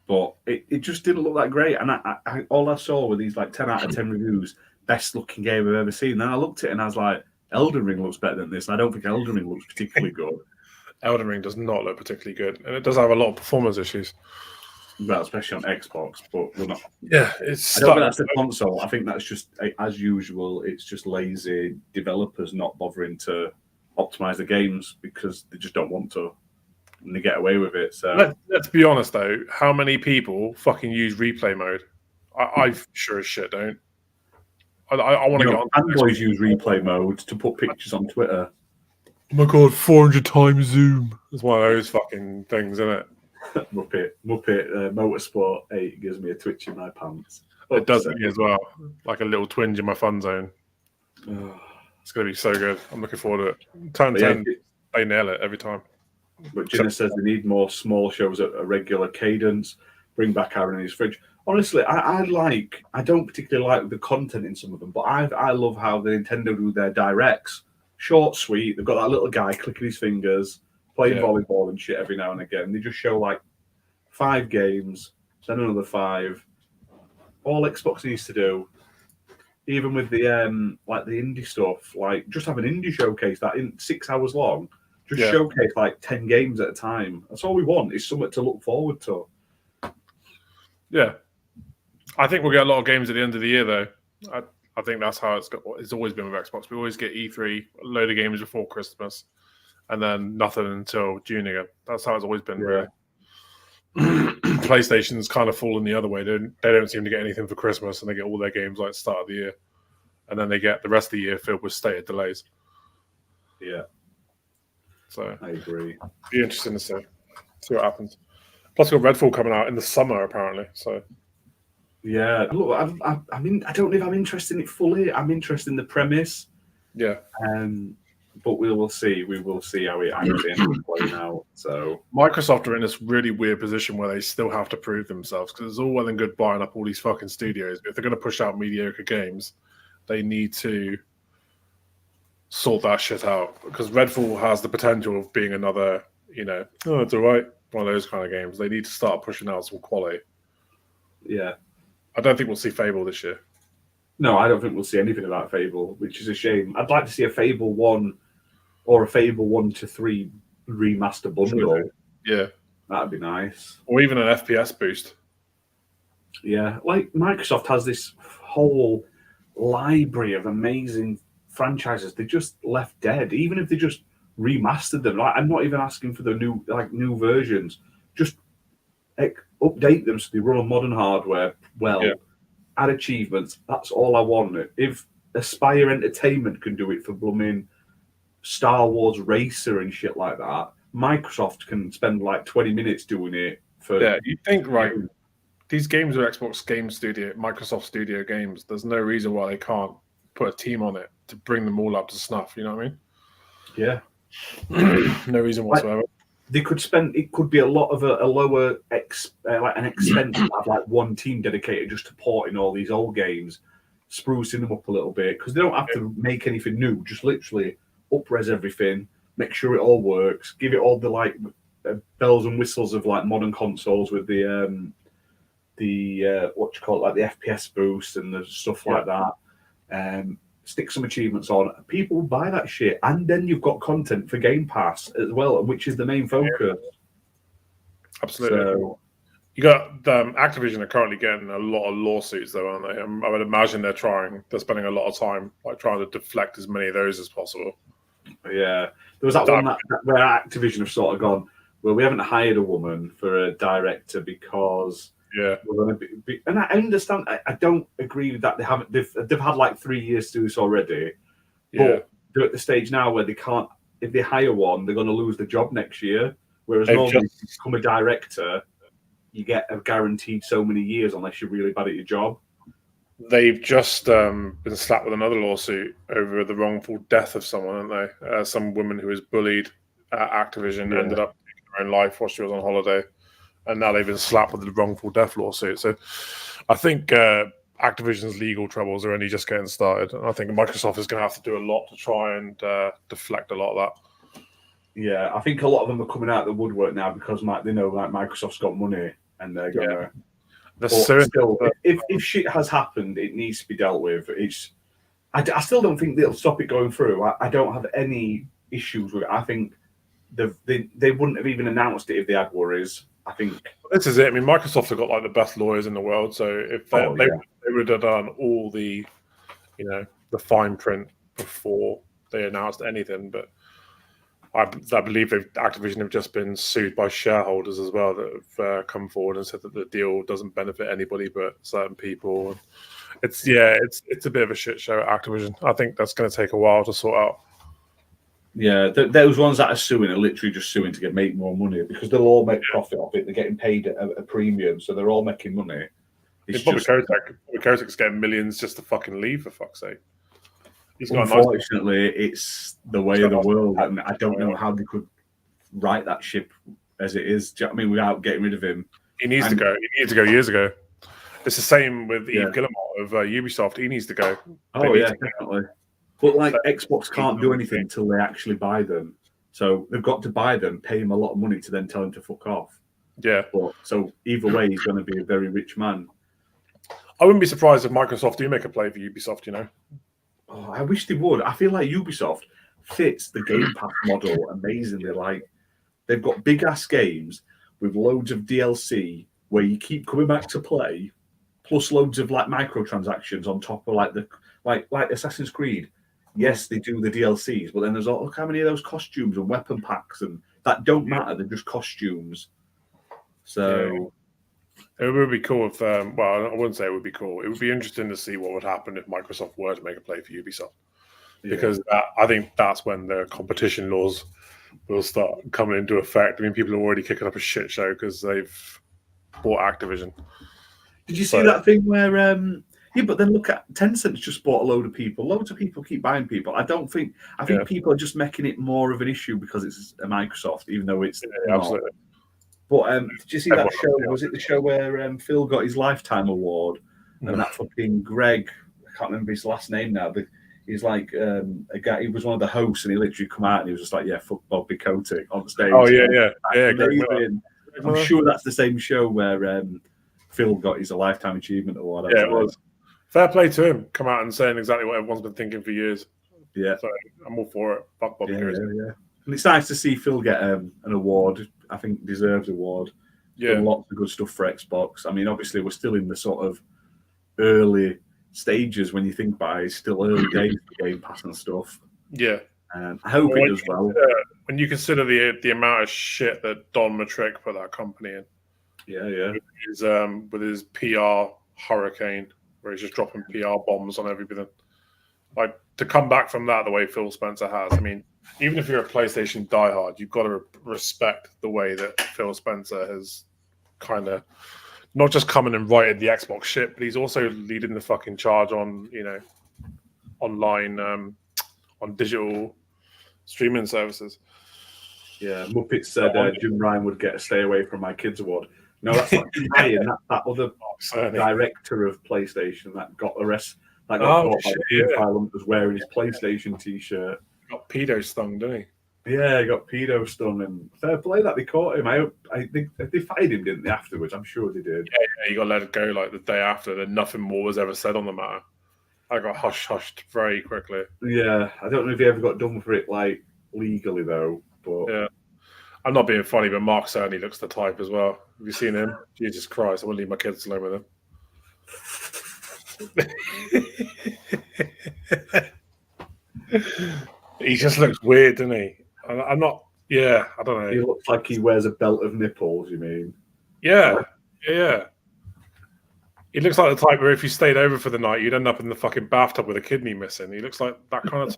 But it just didn't look that great. And I all I saw were these like 10 out of 10 reviews, best looking game I've ever seen. Then I looked at it and I was like, Elden Ring looks better than this. And I don't think Elden Ring looks particularly good. Elden Ring does not look particularly good. And it does have a lot of performance issues. Well, especially on Xbox, but we're not. Yeah, I don't think that's the console. I think that's just, as usual, it's just lazy developers not bothering to optimize the games because they just don't want to, and they get away with it. So let's be honest, though. How many people fucking use replay mode? I sure as shit don't. I want to get on. Fanboys use replay mode to put pictures on Twitter. Oh my god, 400 times zoom. It's one of those fucking things, isn't it? Muppet Motorsport 8 gives me a twitch in my pants. It does me as well. Like a little twinge in my fun zone. It's going to be so good. I'm looking forward to it. Turn 10, they nail it every time. But Jenna says they need more small shows at a regular cadence. Bring back Aaron in his fridge. Honestly, I don't particularly like the content in some of them, but I love how the Nintendo do their directs. Short, sweet. They've got that little guy clicking his fingers, playing volleyball and shit every now and again. They just show like 5 games, then another 5. All Xbox needs to do, even with the like the indie stuff, like just have an indie showcase that in 6 hours long. Just showcase like 10 games at a time. That's all we want, is something to look forward to. Yeah. I think we'll get a lot of games at the end of the year, though. I think that's how it's always been with Xbox. We always get E3, a load of games before Christmas, and then nothing until June again. That's how it's always been, really. PlayStation's kind of fallen the other way. They don't seem to get anything for Christmas, and they get all their games like start of the year. And then they get the rest of the year filled with stated delays. Yeah. So I agree. Be interesting to see what happens. Plus, we've got Redfall coming out in the summer, apparently. So, yeah. Look, I mean, I don't know if I'm interested in it fully. I'm interested in the premise. Yeah. But we will see. We will see how it actually ends up playing out. So, Microsoft are in this really weird position where they still have to prove themselves because it's all well and good buying up all these fucking studios. But if they're going to push out mediocre games, they need to sort that shit out because Redfall has the potential of being another, it's all right, one of those kind of games. They need to start pushing out some quality. Yeah. I don't think we'll see Fable this year. No, I don't think we'll see anything about Fable, which is a shame. I'd like to see a Fable 1 or a Fable 1 to 3 remaster bundle. Yeah. That'd be nice. Or even an FPS boost. Yeah. Like Microsoft has this whole library of amazing franchises they just left dead. Even if they just remastered them, like I'm not even asking for the new versions. Just update them so they run on modern hardware. Add achievements. That's all I want. If Aspire Entertainment can do it for blooming Star Wars Racer and shit like that, Microsoft can spend like 20 minutes doing it for. Yeah, you think right? These games are Xbox Game Studio, Microsoft Studio games. There's no reason why they can't put a team on it to bring them all up to snuff. You know what I mean? Yeah. No reason whatsoever. They could spend. It could be a lot of a lower like an expense to have like one team dedicated just to porting all these old games, sprucing them up a little bit because they don't have to make anything new. Just literally up-res everything, make sure it all works, give it all the like bells and whistles of like modern consoles with the what you call it, like the FPS boost and the stuff like that. Stick some achievements on. People buy that shit, and then you've got content for Gamepass as well, which is the main focus. Yeah. Absolutely. So, you got Activision are currently getting a lot of lawsuits, though, aren't they? I would imagine they're spending a lot of time like trying to deflect as many of those as possible. Yeah, there was that one where Activision have sort of gone, well, we haven't hired a woman for a director because. Yeah, we're going to be, and I understand. I don't agree with that. They haven't. They've had like 3 years to do this already. Yeah, but they're at the stage now where they can't. If they hire one, they're going to lose the job next year. Whereas normally, if you become a director, you get a guaranteed so many years unless you're really bad at your job. They've just been slapped with another lawsuit over the wrongful death of someone, haven't they? Some woman who was bullied at Activision ended up taking her own life while she was on holiday, and now they've been slapped with the wrongful death lawsuit. So I think Activision's legal troubles are only just getting started. And I think Microsoft is going to have to do a lot to try and deflect a lot of that. Yeah, I think a lot of them are coming out of the woodwork now because they know like Microsoft's got money and they're going to. But still, if shit has happened, it needs to be dealt with. I still don't think they'll stop it going through. I don't have any issues with it. I think they wouldn't have even announced it if they had worries. I think this is it. I mean, Microsoft have got like the best lawyers in the world, so if they would have done all the, the fine print before they announced anything. But I believe Activision have just been sued by shareholders as well that have come forward and said that the deal doesn't benefit anybody but certain people. And it's a bit of a shit show at Activision. I think that's going to take a while to sort out. Yeah, those ones that are suing are literally just suing to make more money because they'll all make profit off it. They're getting paid a premium, so they're all making money. Bobby Kotick's getting millions just to fucking leave, for fuck's sake. Unfortunately, it's the way of the world, and I don't know how they could right that ship as it is. Do you know what I mean? Without getting rid of him, he needs to go. He needs to go years ago. It's the same with Yves Guillemot of Ubisoft. He needs to go. Oh yeah, definitely. But like Xbox can't do anything until they actually buy them, so they've got to buy them, pay him a lot of money to then tell him to fuck off. Yeah. But so either way, he's going to be a very rich man. I wouldn't be surprised if Microsoft do make a play for Ubisoft. Oh, I wish they would. I feel like Ubisoft fits the Gamepass model amazingly. Like they've got big ass games with loads of DLC where you keep coming back to play, plus loads of like microtransactions on top of like Assassin's Creed. Yes, they do the DLCs, but then there's look how many of those costumes and weapon packs and that don't matter. They're just costumes. So it would be cool if, I wouldn't say it would be cool. It would be interesting to see what would happen if Microsoft were to make a play for Ubisoft, because I think that's when the competition laws will start coming into effect. I mean, people are already kicking up a shit show because they've bought Activision. Did you see that thing where? But then look at Tencent's just bought a load of people. Loads of people keep buying people. I think people are just making it more of an issue because it's a Microsoft, even though it's not. Absolutely. But did you see that show? Was it the show where Phil got his Lifetime Award and that fucking Greg? I can't remember his last name now. But he's like a guy. He was one of the hosts, and he literally come out and he was just like, "Yeah, fuck Bobby Kotick" on stage. Oh yeah. I'm sure that's the same show where Phil got his Lifetime Achievement Award. Yeah, it was. Fair play to him. Come out and saying exactly what everyone's been thinking for years. Yeah. So I'm all for it. Fuck Bobby Kotick. Yeah. And it's nice to see Phil get an award. I think deserves an award. Yeah. Done lots of good stuff for Xbox. I mean, obviously, we're still in the sort of early stages when you think about it. It's still early days for Game Pass and stuff. Yeah. I hope it does well. When you consider the amount of shit that Don Matrick put that company in. Yeah. With his PR hurricane, where he's just dropping PR bombs on everything. Like, to come back from that the way Phil Spencer has, I mean, even if you're a PlayStation diehard, you've got to respect the way that Phil Spencer has kind of not just come in and righted the Xbox shit, but he's also leading the fucking charge on, online, on digital streaming services. Yeah, Muppet said Jim Ryan would get a Stay Away From My Kids award. No, that's not Jim Ryan. That other director of PlayStation that got arrested. That got caught by the file was wearing his PlayStation T-shirt. Got pedo stung, didn't he? Yeah, he got pedo stung, and fair play that they caught him. I think they fired him, didn't they? Afterwards, I'm sure they did. Yeah, he got let go like the day after. Then nothing more was ever said on the matter. I got hushed very quickly. Yeah, I don't know if he ever got done for it like legally though. But yeah, I'm not being funny, but Mark certainly looks the type as well. Have you seen him? Jesus Christ, I wouldn't leave my kids alone with him. He just looks weird, doesn't he? I'm not. Yeah, I don't know. He looks like he wears a belt of nipples. You mean? Yeah. He looks like the type where if you stayed over for the night, you'd end up in the fucking bathtub with a kidney missing. He looks like that kind of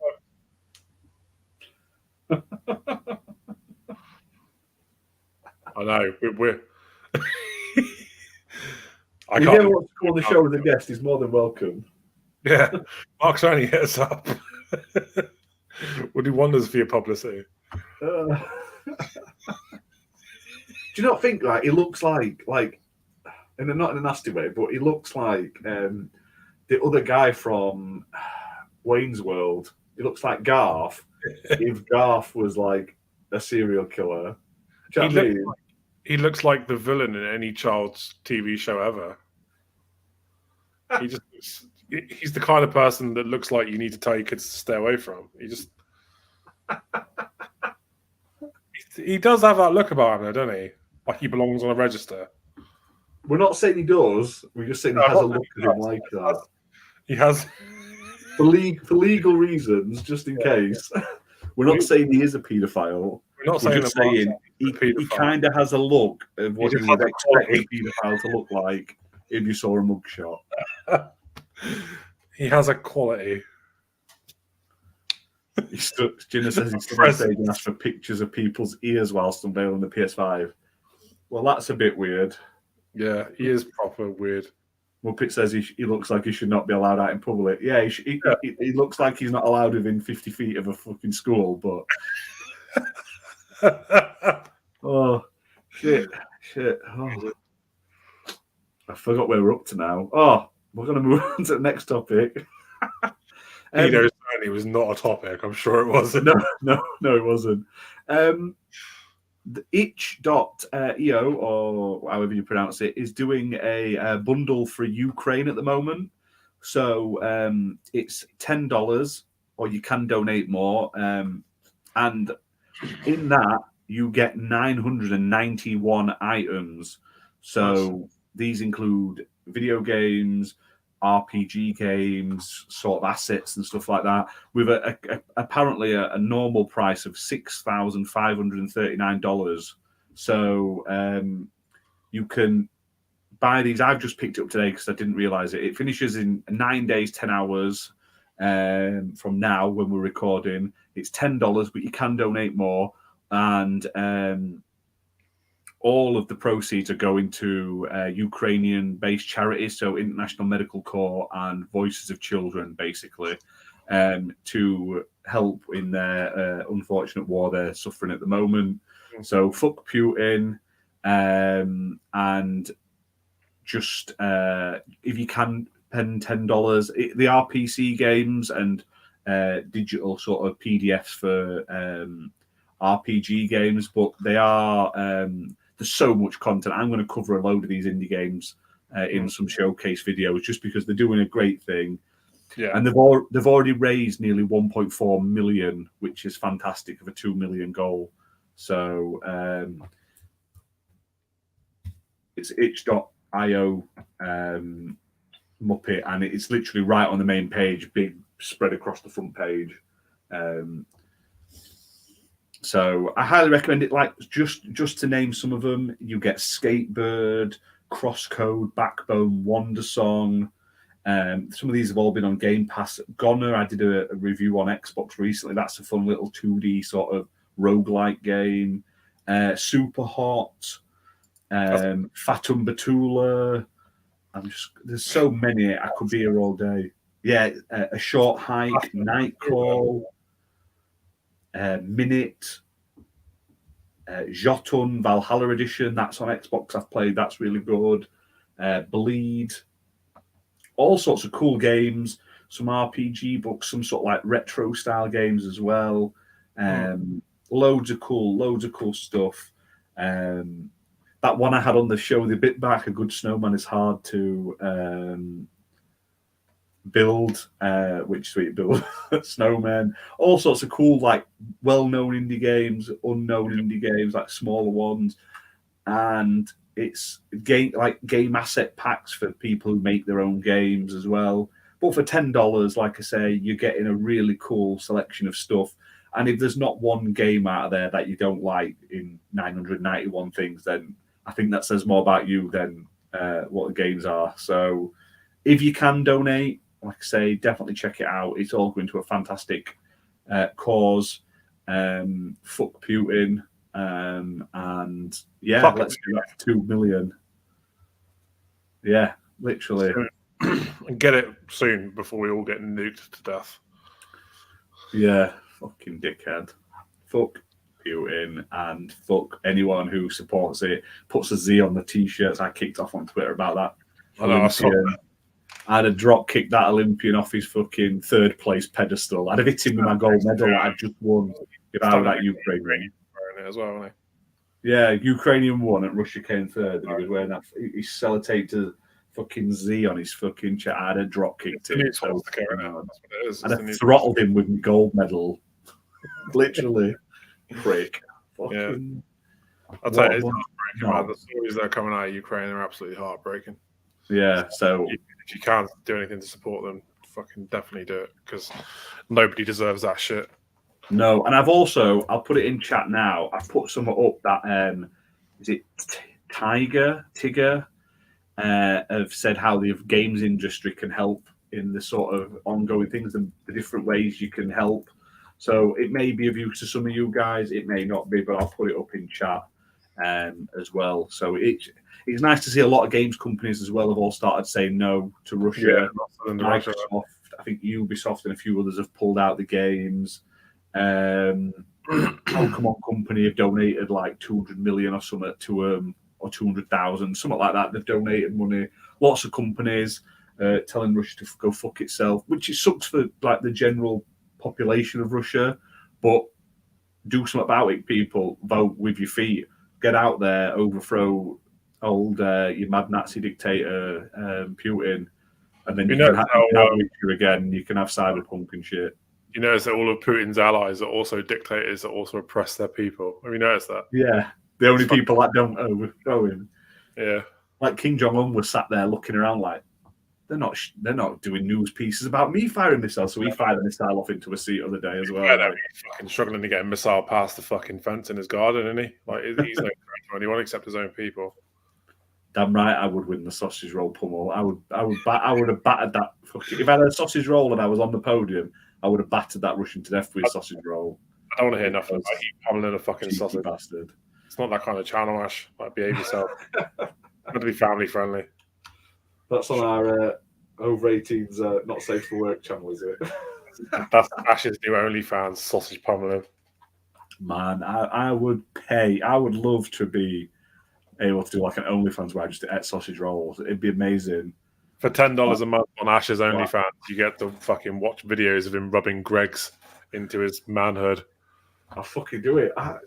type. I know. We're I if can't. you ever want to come on the show with a guest, he's more than welcome. Yeah, Mark's only hit us up. Would do wonders for your publicity. Do you not think like he looks like, and not in a nasty way, but he looks like the other guy from Wayne's World? He looks like Garth. If Garth was like a serial killer, do you know what I mean? He looks like the villain in any child's TV show ever. He's the kind of person that looks like you need to tell your kids to stay away from. He does have that look about him, though, doesn't he? Like he belongs on a register. We're not saying he does. We're just saying he has a look at him like that. He has. For legal reasons, just in case. We're not saying he is a paedophile. We're not saying just saying he kind of has a look of what you would expect a paedophile to look like if you saw a mugshot. He has a quality. Jenna says he's still on stage and asks for pictures of people's ears whilst unveiling the PS5. Well, that's a bit weird. Yeah, he is proper weird. Muppet says he looks like he should not be allowed out in public. Yeah, he looks like he's not allowed within 50 feet of a fucking school, but... oh, shit. Oh. I forgot where we're up to now. Oh, we're going to move on to the next topic. Peter certainly was not a topic. I'm sure it wasn't. No, it wasn't. The itch.io, or however you pronounce it, is doing a bundle for Ukraine at the moment. So it's $10, or you can donate more. And in that, you get 991 items. So these include video games, RPG games, sort of assets and stuff like that, with apparently a normal price of $6,539. So you can buy these. I've just picked it up today because I didn't realize it. It finishes in 9 days, 10 hours from now when we're recording. It's $10, but you can donate more. And all of the proceeds are going to Ukrainian-based charities, so International Medical Corps and Voices of Children, basically, to help in their unfortunate war they're suffering at the moment. So fuck Putin, and just if you can spend $10, they are PC games and digital sort of PDFs for RPG games, but they are... there's so much content. I'm going to cover a load of these indie games in some showcase videos just because they're doing a great thing. Yeah. And they've already raised nearly 1.4 million, which is fantastic of a 2 million goal. So it's itch.io Muppet, and it's literally right on the main page, big spread across the front page. So I highly recommend it. Like just to name some of them, you get Skatebird, Crosscode, Backbone, Wandersong. Some of these have all been on Gamepass. Goner, I did a review on Xbox recently. That's a fun little 2D sort of roguelike game. Super Hot, Fatum Batula. There's so many. I could be here all day. Yeah, A Short Hike, Nightcrawl. Minute, Jotun Valhalla Edition, that's on Xbox. I've played, that's really good. Bleed, all sorts of cool games, some RPG books, some sort of like retro style games as well. Loads of cool stuff. That one I had on the show the bit back, A Good Snowman is hard to build, which sweet build snowmen, all sorts of cool, like well-known indie games, unknown indie games, like smaller ones, and it's game asset packs for people who make their own games as well. But for $10, like I say, you're getting a really cool selection of stuff. And if there's not one game out of there that you don't like in 991 things, then I think that says more about you than what the games are. So if you can donate, like I say, definitely check it out. It's all going to a fantastic cause. Fuck Putin. And yeah, let's do that for 2 million. Yeah, Literally. And get it soon before we all get nuked to death. Yeah, fucking dickhead. Fuck Putin and fuck anyone who supports it, puts a Z on the t-shirts. I kicked off on Twitter about that. I know, I saw that. I'd have drop kicked that Olympian off his fucking third place pedestal. I'd have hit him with my gold medal I'd just won if I were that Ukrainian. As well, wasn't Yeah, Ukrainian won and Russia came third, and he was wearing that his sellotaped to fucking Z on his fucking chest. I'd have drop kicked him. So, that's what it is. I'd have throttled him with my gold medal. Literally. Prick. Fucking, I'll tell you, it's heartbreaking, man. The stories that are coming out of Ukraine are absolutely heartbreaking. Yeah, so if you can't do anything to support them, fucking definitely do it, because nobody deserves that shit. No, and I'll put it in chat now. I've put some up that is it Tigger have said how the games industry can help in the sort of ongoing things and the different ways you can help. So it may be of use to some of you guys, it may not be, but I'll put it up in chat as well. So it's nice to see a lot of games companies as well have all started saying no to Russia. Yeah, Microsoft, I think Ubisoft and a few others have pulled out the games. Pokemon Company have donated like 200 million or something to or 200,000, something like that. They've donated money. Lots of companies telling Russia to go fuck itself, which it sucks for like the general population of Russia, but do something about it, people. Vote with your feet. Get out there, overthrow old your mad Nazi dictator Putin, and then you can have Witcher again. You can have Cyberpunk and shit. You notice that all of Putin's allies are also dictators that also oppress their people. Have you noticed that? Yeah, the only people that don't overthrow him. Yeah, like Kim Jong-un was sat there looking around like they're not doing news pieces about me firing missiles. So he fired a missile off into a seat the other day as well. Yeah, he's fucking struggling to get a missile past the fucking fence in his garden, isn't he? Like he's no threat to anyone except his own people. Damn right, I would win the sausage roll pummel. I would have battered that. If I had a sausage roll and I was on the podium, I would have battered that Russian to death with a sausage roll. I don't want to hear nothing about you pummeling a fucking sausage bastard. It's not that kind of channel, Ash. Like, behave yourself. Got to be family friendly. That's on our over 18s not safe for work channel, is it? That's Ash's new OnlyFans, sausage pummeling. Man, I would pay. I would love to be able to do like an OnlyFans where I just ate sausage rolls. It'd be amazing. For $10 a month on Ash's OnlyFans, you get to fucking watch videos of him rubbing Greg's into his manhood. I'll fucking do it. Do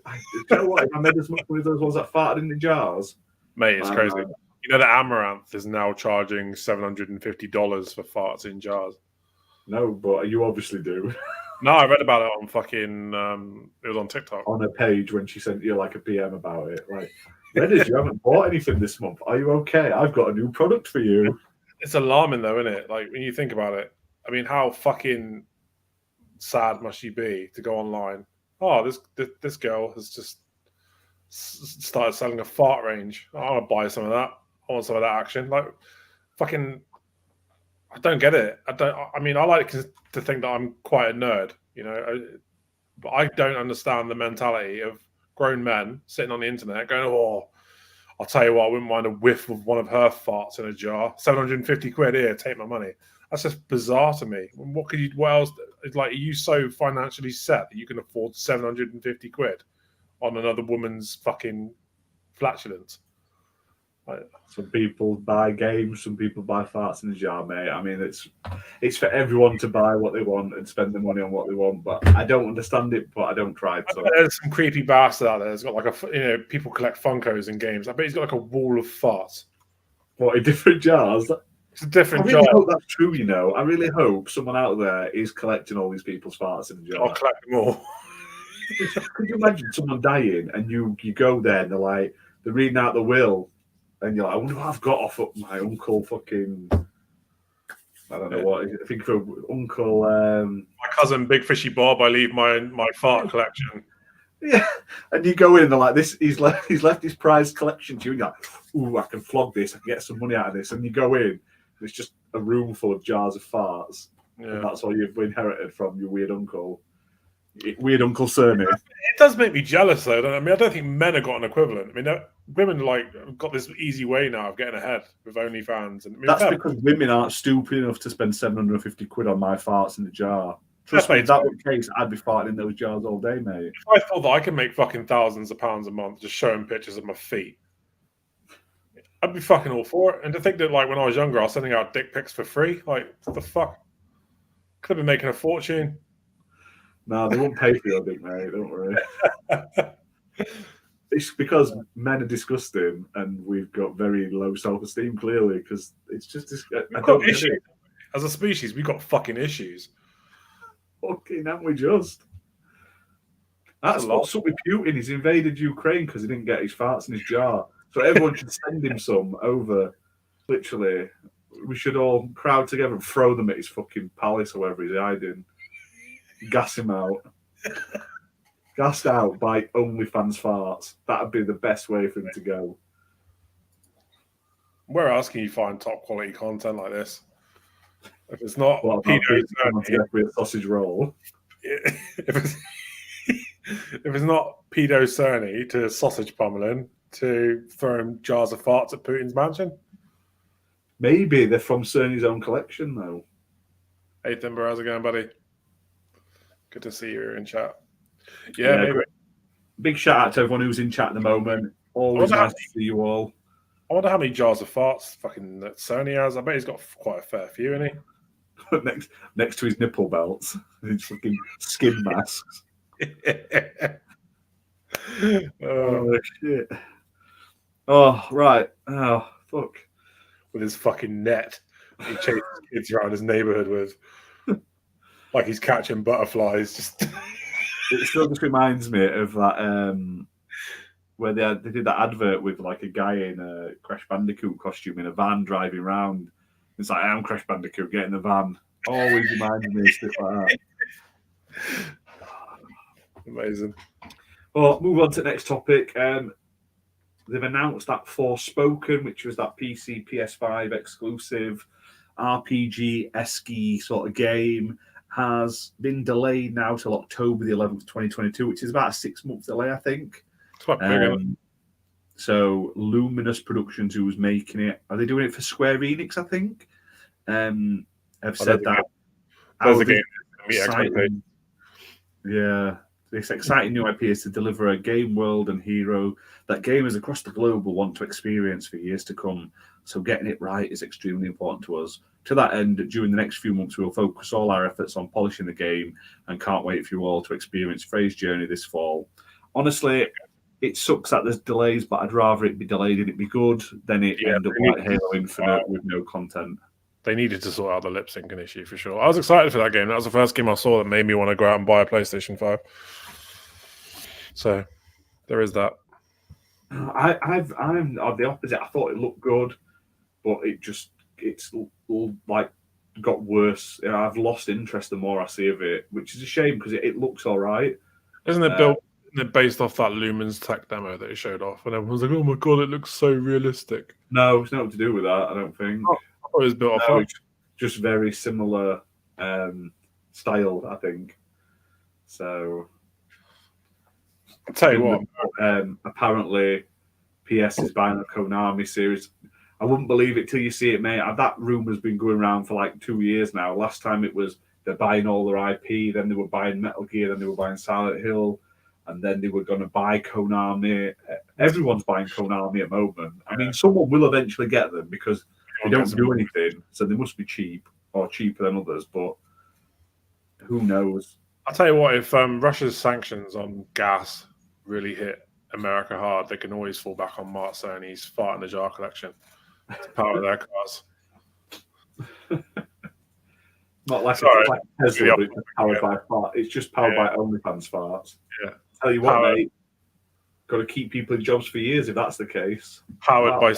you know what? If I made as much money as those ones that farted in the jars, mate, it's crazy. You know that Amaranth is now charging $750 for farts in jars. No, but you obviously do. No, I read about it on fucking. It was on TikTok. On a page when she sent you like a PM about it, like, Redders, you haven't bought anything this month. Are you okay? I've got a new product for you. It's alarming though, isn't it? Like when you think about it. I mean, how fucking sad must she be to go online? Oh, this girl has just started selling a fart range. I want to buy some of that. I want some of that action. Like, fucking, I don't get it. I mean, I like to think that I'm quite a nerd, you know, but I don't understand the mentality of grown men sitting on the internet going, "Oh, I'll tell you what, I wouldn't mind a whiff of one of her farts in a jar. 750 quid here, take my money." That's just bizarre to me. What else? It's like, are you so financially set that you can afford 750 quid on another woman's fucking flatulence? Like, some people buy games, some people buy farts in a jar, mate. I mean, it's for everyone to buy what they want and spend the money on what they want. But I don't understand it, but I don't try. So. There's some creepy bastard out there. There's got like people collect Funkos in games. I bet he's got like a wall of farts. What, in different jars? It's a different jar. I really hope that's true, you know. I really hope someone out there is collecting all these people's farts in a jar. I'll collect them all. Could you imagine someone dying and you go there and they're reading out the will and you're like, I wonder what I've got off of my uncle fucking, I don't know what, I think for uncle... my cousin Big Fishy Bob, I leave my fart collection. Yeah, and you go in and they're like, he's left his prized collection to you and you're like, ooh, I can flog this, I can get some money out of this. And you go in, it's just a room full of jars of farts. Yeah. And that's all you've inherited from your weird uncle. Weird Uncle Cerny. It does make me jealous, though. I mean, I don't think men have got an equivalent. I mean, women have got this easy way now of getting ahead with OnlyFans. And I mean, that's because women aren't stupid enough to spend 750 quid on my farts in the jar. Trust me, if that were the case, I'd be farting in those jars all day, mate. If I thought that I could make fucking thousands of pounds a month just showing pictures of my feet, I'd be fucking all for it. And to think that, like, when I was younger, I was sending out dick pics for free. Like, what the fuck? Could have been making a fortune. No, they won't pay for your dick, mate. Don't worry. It's because men are disgusting and we've got very low self-esteem, clearly, because it's just... I don't get it. As a species, we've got fucking issues. Fucking haven't we just? That's what's up with Putin. He's invaded Ukraine because he didn't get his farts in his jar. So everyone should send him some over. Literally, we should all crowd together and throw them at his fucking palace or wherever he's hiding. Gas him out. Gassed out by OnlyFans farts. That'd be the best way for him to go. Where else can you find top quality content like this? If it's not with a sausage roll. If it's not pedo Cerny to sausage pummeling to throwing jars of farts at Putin's mansion. Maybe they're from Cerny's own collection, though. Hey Timber, how's it going, buddy? Good to see you in chat. Yeah, maybe. Big shout out to everyone who's in chat at the moment. Always nice to see you all. I wonder how many jars of farts fucking that Cerny has. I bet he's got quite a fair few, isn't he? next to his nipple belts, his fucking skin masks. Oh shit! Oh right! Oh fuck! With his fucking net, he chases kids around his neighborhood with, like he's catching butterflies. Just it still just reminds me of that where they did that advert with like a guy in a Crash Bandicoot costume in a van driving around. It's like, I'm Crash Bandicoot, get in the van. Always reminds me of stuff like that. Amazing. Well, move on to the next topic. They've announced that Forspoken, which was that PC, PS5 exclusive RPG-esque sort of game, has been delayed now till October the 11th, 2022, which is about a 6-month delay, I think. It's quite big, so Luminous Productions, who was making it, are they doing it for Square Enix, I think? Have said that. There's a game. Yeah. This exciting new IP is to deliver a game world and hero that gamers across the globe will want to experience for years to come. So getting it right is extremely important to us. To that end, during the next few months, we will focus all our efforts on polishing the game and can't wait for you all to experience Frey's journey this fall. Honestly, it sucks that there's delays, but I'd rather it be delayed and it be good than it end up like Halo Infinite with no content. They needed to sort out the lip syncing issue for sure. I was excited for that game. That was the first game I saw that made me want to go out and buy a PlayStation 5. So there is that. I'm the opposite. I thought it looked good, but it's like got worse. I've lost interest the more I see of it, which is a shame because it looks all right. Isn't it based off that Lumens tech demo that it showed off? And everyone's like, "Oh my god, it looks so realistic." No, it's nothing to do with that. I don't think. Oh, I thought it was built off. Just very similar style, I think. So. I'll tell you what. Apparently, PS is buying a Konami series. I wouldn't believe it till you see it, mate. That rumor's been going around for like 2 years now. Last time it was they're buying all their IP, then they were buying Metal Gear, then they were buying Silent Hill, and then they were going to buy Konami. Everyone's buying Konami at the moment. I mean, someone will eventually get them because they don't do anything, so they must be cheap or cheaper than others, but who knows? I'll tell you what, if Russia's sanctions on gas really hit America hard, they can always fall back on Mark Cerny's Fart in the Jar collection to power their cars. Not like it's like Tesla, but it's powered by fart. It's just powered by OnlyFans farts. Yeah. Tell you what, mate, got to keep people in jobs for years if that's the case. Powered by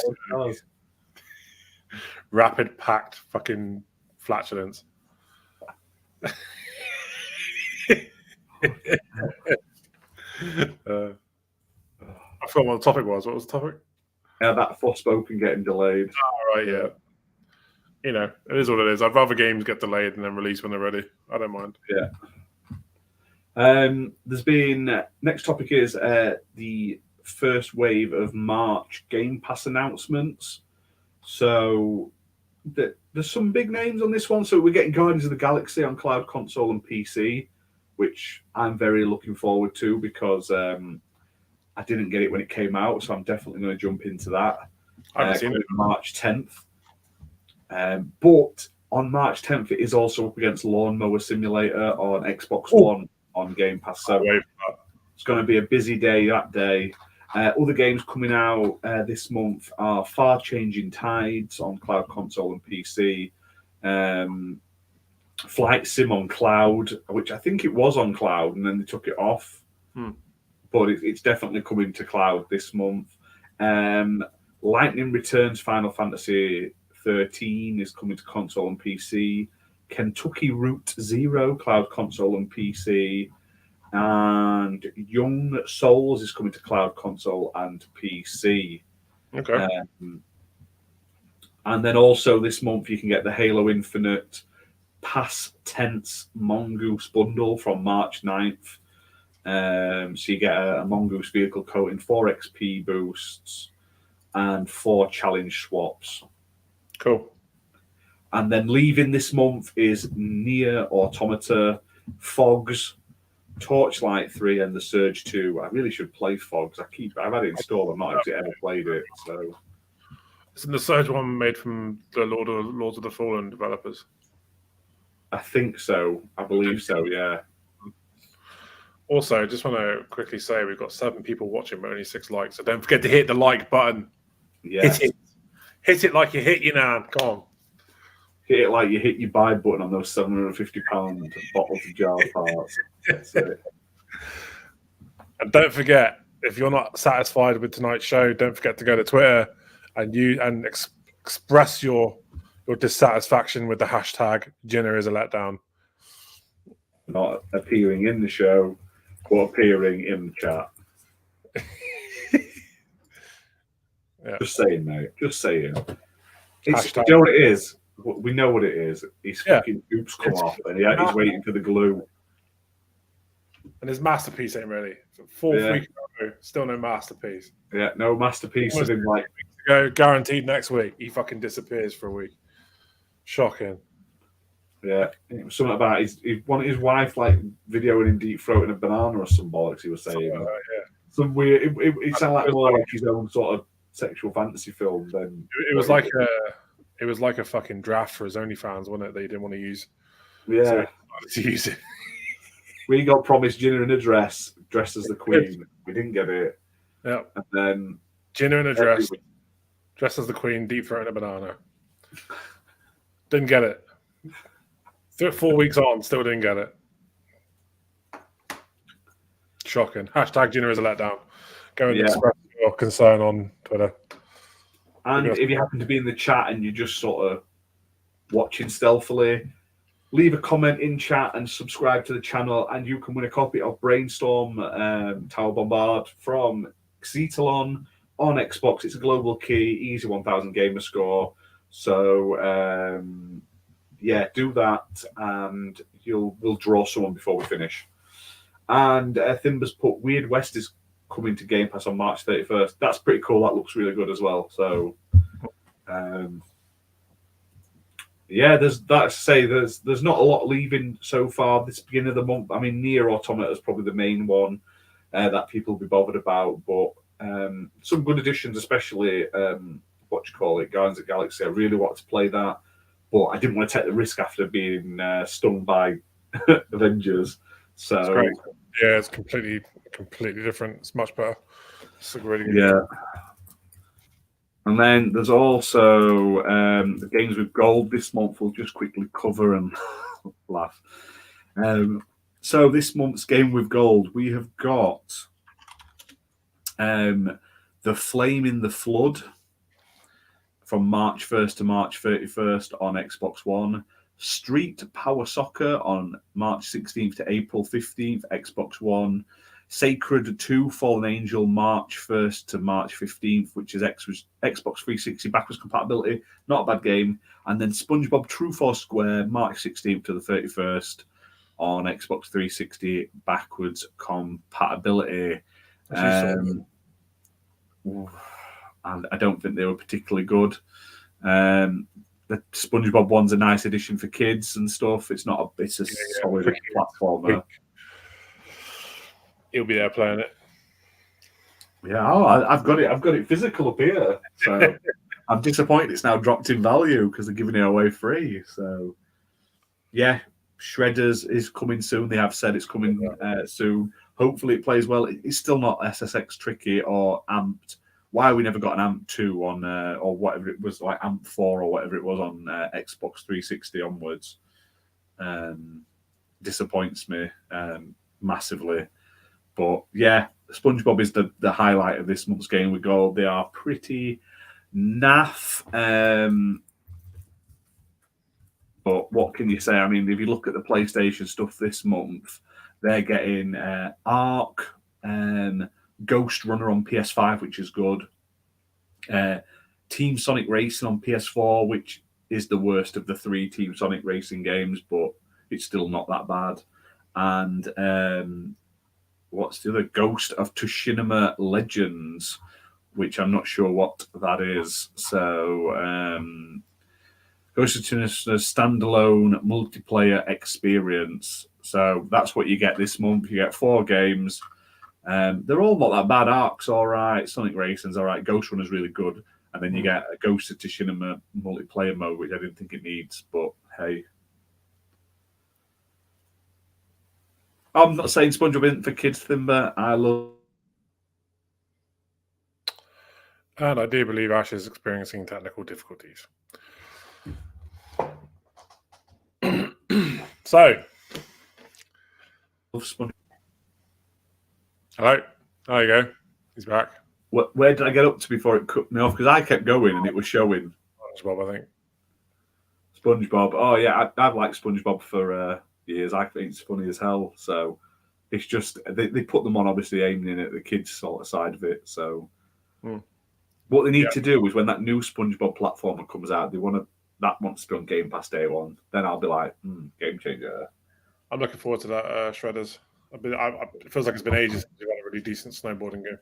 rapid packed fucking flatulence. I forgot what the topic was. What was the topic? That Forspoken getting delayed. Oh, right, yeah. You know, it is what it is. I'd rather games get delayed and then release when they're ready. I don't mind. Yeah. There's been next topic is the first wave of March Game Pass announcements. So there's some big names on this one. So we're getting Guardians of the Galaxy on cloud, console, and PC, which I'm very looking forward to because I didn't get it when it came out, so I'm definitely going to jump into that. I haven't seen it. March 10th. But on March 10th, it is also up against Lawnmower Simulator on Xbox One on Game Pass. So it's going to be a busy day that day. Other games coming out this month are Far Changing Tides on cloud, console, and PC. Flight Sim on cloud, which I think it was on cloud, and then they took it off. But it's definitely coming to cloud this month. Lightning Returns Final Fantasy 13 is coming to console and PC. Kentucky Route Zero, cloud, console, and PC. And Young Souls is coming to cloud, console, and PC. Okay. And then also this month you can get the Halo Infinite Past Tense Mongoose bundle from March 9th. So you get a Mongoose vehicle coating, 4 XP boosts, and 4 challenge swaps. Cool. And then leaving this month is Nier Automata, Fogs, Torchlight 3, and The Surge 2. I really should play Fogs. I've had it installed. I've not actually ever played it. So Isn't the Surge one made from the Lords of the Fallen developers? I think so. I believe so. Yeah. Also, I just want to quickly say we've got 7 people watching, but only 6 likes. So don't forget to hit the like button. Yeah. Hit it like you hit your nan. Come on. Hit it like you hit your buy button on those £750 bottles of jar parts. That's it. And don't forget, if you're not satisfied with tonight's show, don't forget to go to Twitter and express your dissatisfaction with the hashtag Jinner is a letdown. Not appearing in the show, but appearing in the chat. Yeah. Just saying, mate. Just saying. You know what it is? We know what it is. He's fucking oops come off, and he's waiting for the glue. And his masterpiece ain't ready. 4th week in a row, still no masterpiece. Yeah, no masterpiece of him. Like go guaranteed next week. He fucking disappears for a week. Shocking. Yeah, it was something about his wife like videoing him deep throating a banana or some bollocks. He was saying some weird. It sounded like more like his own sort of sexual fantasy film. Than it was like a fucking draft for his OnlyFans, wasn't it? That he didn't want to use. Yeah, so to use it. We got promised Jinner in a dress, dressed as the Queen. We didn't get it. Yeah, and then Jinner in a dress, dressed as the Queen, deep throating a banana. Didn't get it. 4 weeks on, still didn't get it. Shocking. Hashtag Jinner is a letdown. Go and express your concern on Twitter. And if you happen to be in the chat and you're just sort of watching stealthily, leave a comment in chat and subscribe to the channel, and you can win a copy of Brainstorm Tower Bombard from Xetalon on Xbox. It's a global key, easy 1000 gamer score. So do that, and we'll draw someone before we finish. And Thimber's put Weird West is coming to Game Pass on March 31st. That's pretty cool. That looks really good as well. So, there's not a lot leaving so far this beginning of the month. I mean, Nier Automata is probably the main one that people will be bothered about, but some good additions, especially Guardians of the Galaxy. I really wanted to play that, but I didn't want to take the risk after being stung by Avengers. So it's great. Yeah, it's completely different. It's much better. It's really good. Yeah. And then there's also the games with gold this month. We'll just quickly cover and laugh. So this month's game with gold, we have got The Flame in the Flood from March 1st to March 31st on Xbox One. Street Power Soccer on March 16th to April 15th, Xbox One. Sacred 2 Fallen Angel, March 1st to March 15th, which is Xbox 360 backwards compatibility. Not a bad game. And then SpongeBob True Force Square, March 16th to the 31st on Xbox 360 backwards compatibility. And I don't think they were particularly good. The SpongeBob one's a nice addition for kids and stuff. It's not a solid platformer. He'll be there playing it. Yeah, I've got it physical up here. So I'm disappointed it's now dropped in value because they're giving it away free. So yeah, Shredders is coming soon. They have said it's coming soon. Hopefully it plays well. It's still not SSX tricky or amped. Why we never got an AMP 2 on or whatever it was, like AMP 4 or whatever it was on Xbox 360 onwards, disappoints me massively. But yeah, SpongeBob is the highlight of this month's Game with Gold. They are pretty naff. But what can you say? I mean, if you look at the PlayStation stuff this month, they're getting Ark, Ghost Runner on PS5, which is good. Team Sonic Racing on PS4, which is the worst of the 3 Team Sonic Racing games, but it's still not that bad. And what's the other? Ghost of Tsushima Legends, which I'm not sure what that is. So Ghost of Tsushima standalone multiplayer experience. So that's what you get this month. You get 4 games. They're all not that bad. Ark's all right. Sonic Racing's all right. Ghost Runner's really good. And then you get a Ghost of Tsushima multiplayer mode, which I didn't think it needs. But hey. I'm not saying SpongeBob isn't for kids, Thimber. I love. And I do believe Ash is experiencing technical difficulties. So. Hello. There you go. He's back. Where did I get up to before it cut me off? Because I kept going and it was showing. SpongeBob, I think. SpongeBob. Oh, yeah. I've liked SpongeBob for years. I think it's funny as hell. So it's just, they put them on, obviously, aiming at the kids sort of side of it. So what they need to do is when that new SpongeBob platformer comes out, that wants to be on Gamepass day one. Then I'll be like, game changer. I'm looking forward to that, Shredders. It feels like it's been ages since we've had a really decent snowboarding game.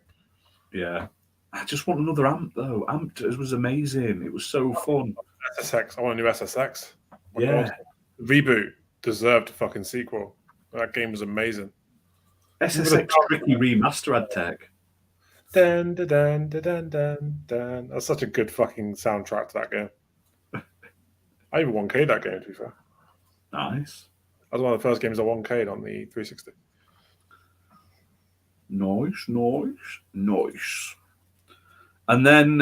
Yeah. I just want another AMP, though. AMP was amazing. It was so fun. SSX. I want a new SSX. Yeah. Reboot deserved a fucking sequel. That game was amazing. SSX Tricky Remaster ad tech. Dun, dun, dun, dun, dun, dun. That's such a good fucking soundtrack to that game. I even 1K'd that game, to be fair. Nice. That was one of the first games I 1K'd on the 360. Nice. And then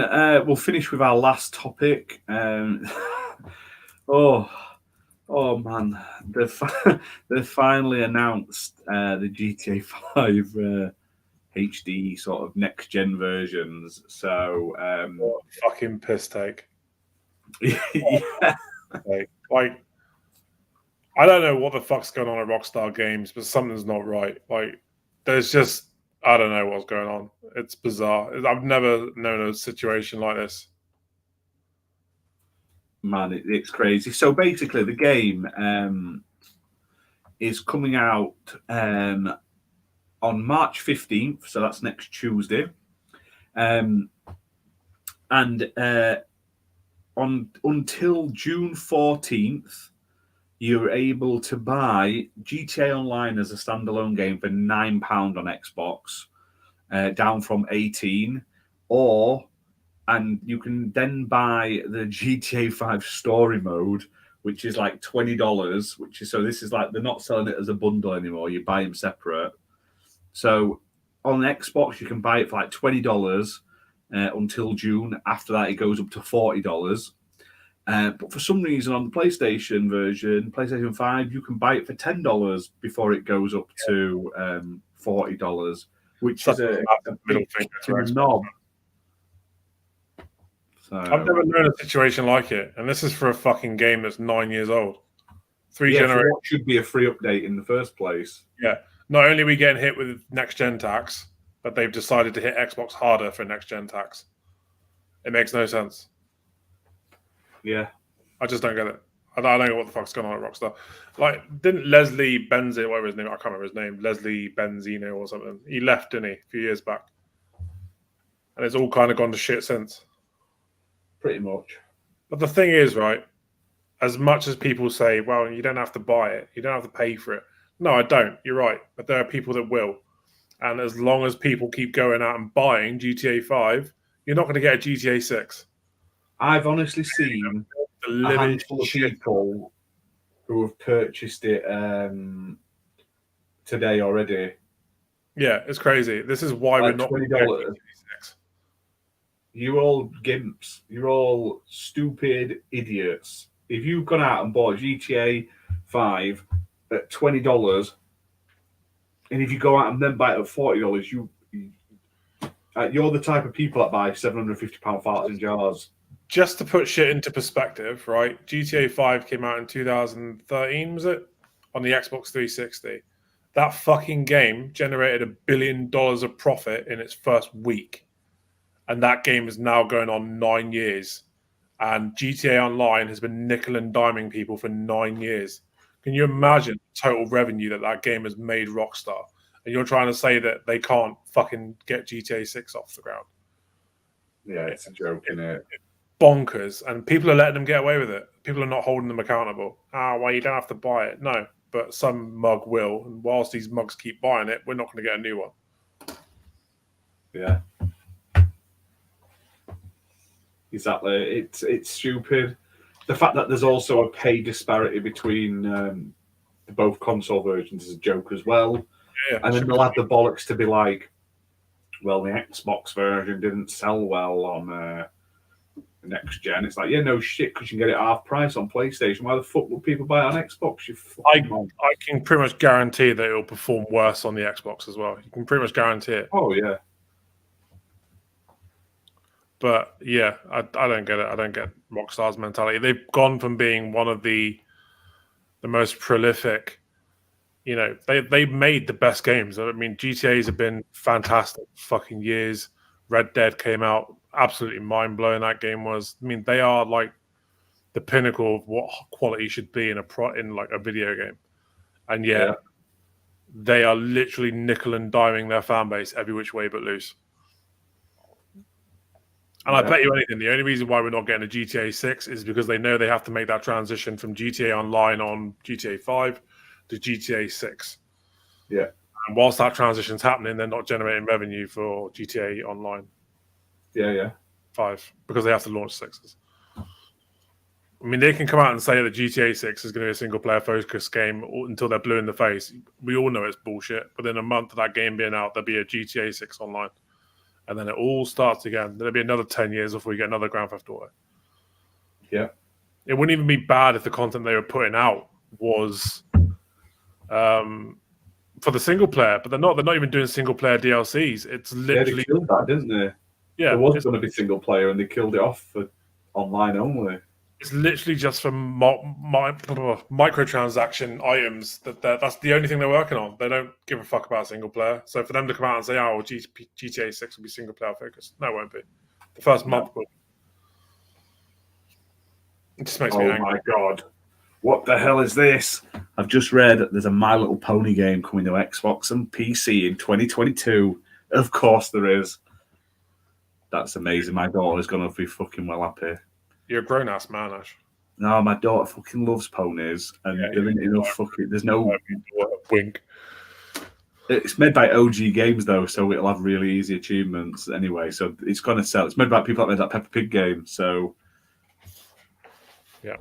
we'll finish with our last topic. Oh man, they've finally announced the GTA 5 HD sort of next gen versions. So what a fucking piss take. Yeah. Like I don't know what the fuck's going on at Rockstar Games, but something's not right. Like there's just I don't know what's going on. It's bizarre. I've never known a situation like this. Man, it's crazy. So basically, the game is coming out on March 15th. So that's next Tuesday. And until June 14th, you're able to buy GTA Online as a standalone game for £9 on Xbox, down from 18, and you can then buy the GTA 5 story mode, which is like $20. So this is like they're not selling it as a bundle anymore. You buy them separate. So on Xbox you can buy it for like $20 until June. After that, it goes up to $40. But for some reason, on the PlayStation version, PlayStation 5, you can buy it for $10 before it goes up to $40, which is a middle finger to a knob. So, I've never known a situation like it, and this is for a fucking game that's 9 years old. 3 generations. What should be a free update in the first place. Yeah. Not only are we getting hit with next-gen tax, but they've decided to hit Xbox harder for next-gen tax. It makes no sense. Yeah. I just don't get it. I don't know what the fuck's going on at Rockstar. Like, didn't Leslie Benzino, whatever his name, I can't remember his name, Leslie Benzino or something. He left, didn't he, a few years back? And it's all kind of gone to shit since. Pretty much. But the thing is, right, as much as people say, well, you don't have to buy it, you don't have to pay for it. No, I don't. You're right. But there are people that will. And as long as people keep going out and buying GTA 5, you're not going to get a GTA 6. I've honestly seen a handful of people who have purchased it today already. Yeah, it's crazy. This is why we're not $20. You all gimps. You're all stupid idiots. If you've gone out and bought GTA 5 at $20, and if you go out and then buy it at $40, you're the type of people that buy £750 farts in jars. Just to put shit into perspective, right? GTA 5 came out in 2013, was it? On the Xbox 360. That fucking game generated $1 billion of profit in its first week. And that game is now going on 9 years. And GTA Online has been nickel and diming people for 9 years. Can you imagine the total revenue that game has made Rockstar? And you're trying to say that they can't fucking get GTA 6 off the ground? Yeah, it's a joke, isn't it? Bonkers. And people are letting them get away with it. People are not holding them accountable. Well, you don't have to buy it. No, but some mug will. And whilst these mugs keep buying it, we're not going to get a new one. Yeah. Exactly. It's stupid. The fact that there's also a pay disparity between both console versions is a joke as well. Yeah, and then they'll have the bollocks to be like, well, the Xbox version didn't sell well on next gen. It's like, yeah, no shit, because you can get it half price on PlayStation. Why the fuck would people buy it on Xbox? I can pretty much guarantee that it will perform worse on the Xbox as well. You can pretty much guarantee it. Oh, yeah. But yeah, I don't get it. I don't get Rockstar's mentality. They've gone from being one of the most prolific. You know, they made the best games. I mean, GTA's have been fantastic fucking years. Red Dead came out, absolutely mind blowing. That game was. I mean, they are like the pinnacle of what quality should be in a video game, and yet they are literally nickel and diming their fan base every which way but loose. And I bet you anything, the only reason why we're not getting a GTA 6 is because they know they have to make that transition from GTA Online on GTA 5 to GTA 6. Yeah. And whilst that transition's happening, they're not generating revenue for GTA Online. Yeah. 5, because they have to launch 6s. I mean, they can come out and say that GTA 6 is going to be a single-player focused game until they're blue in the face. We all know it's bullshit. But in a month of that game being out, there'll be a GTA 6 Online. And then it all starts again. There'll be another 10 years before we get another Grand Theft Auto. Yeah. It wouldn't even be bad if the content they were putting out was for the single player, but they're not even doing single player DLCs. It's literally they killed that, didn't they? Yeah. There was going to be single player and they killed it off for online only. It's literally just for microtransaction items. That's the only thing they're working on. They don't give a fuck about single player. So for them to come out and say, "Oh, well, GTA 6 will be single player focused," no, it won't be. The first month will. It just makes me angry. Oh my god! What the hell is this? I've just read there's a My Little Pony game coming to Xbox and PC in 2022. Of course there is. That's amazing. My daughter's going to be fucking well happy. You're a grown-ass man, Ash. No, my daughter fucking loves ponies, and there isn't enough fucking. There's no wink. It's made by OG Games though, so it'll have really easy achievements anyway. So it's going to sell. It's made by people that made that Peppa Pig game. So yeah.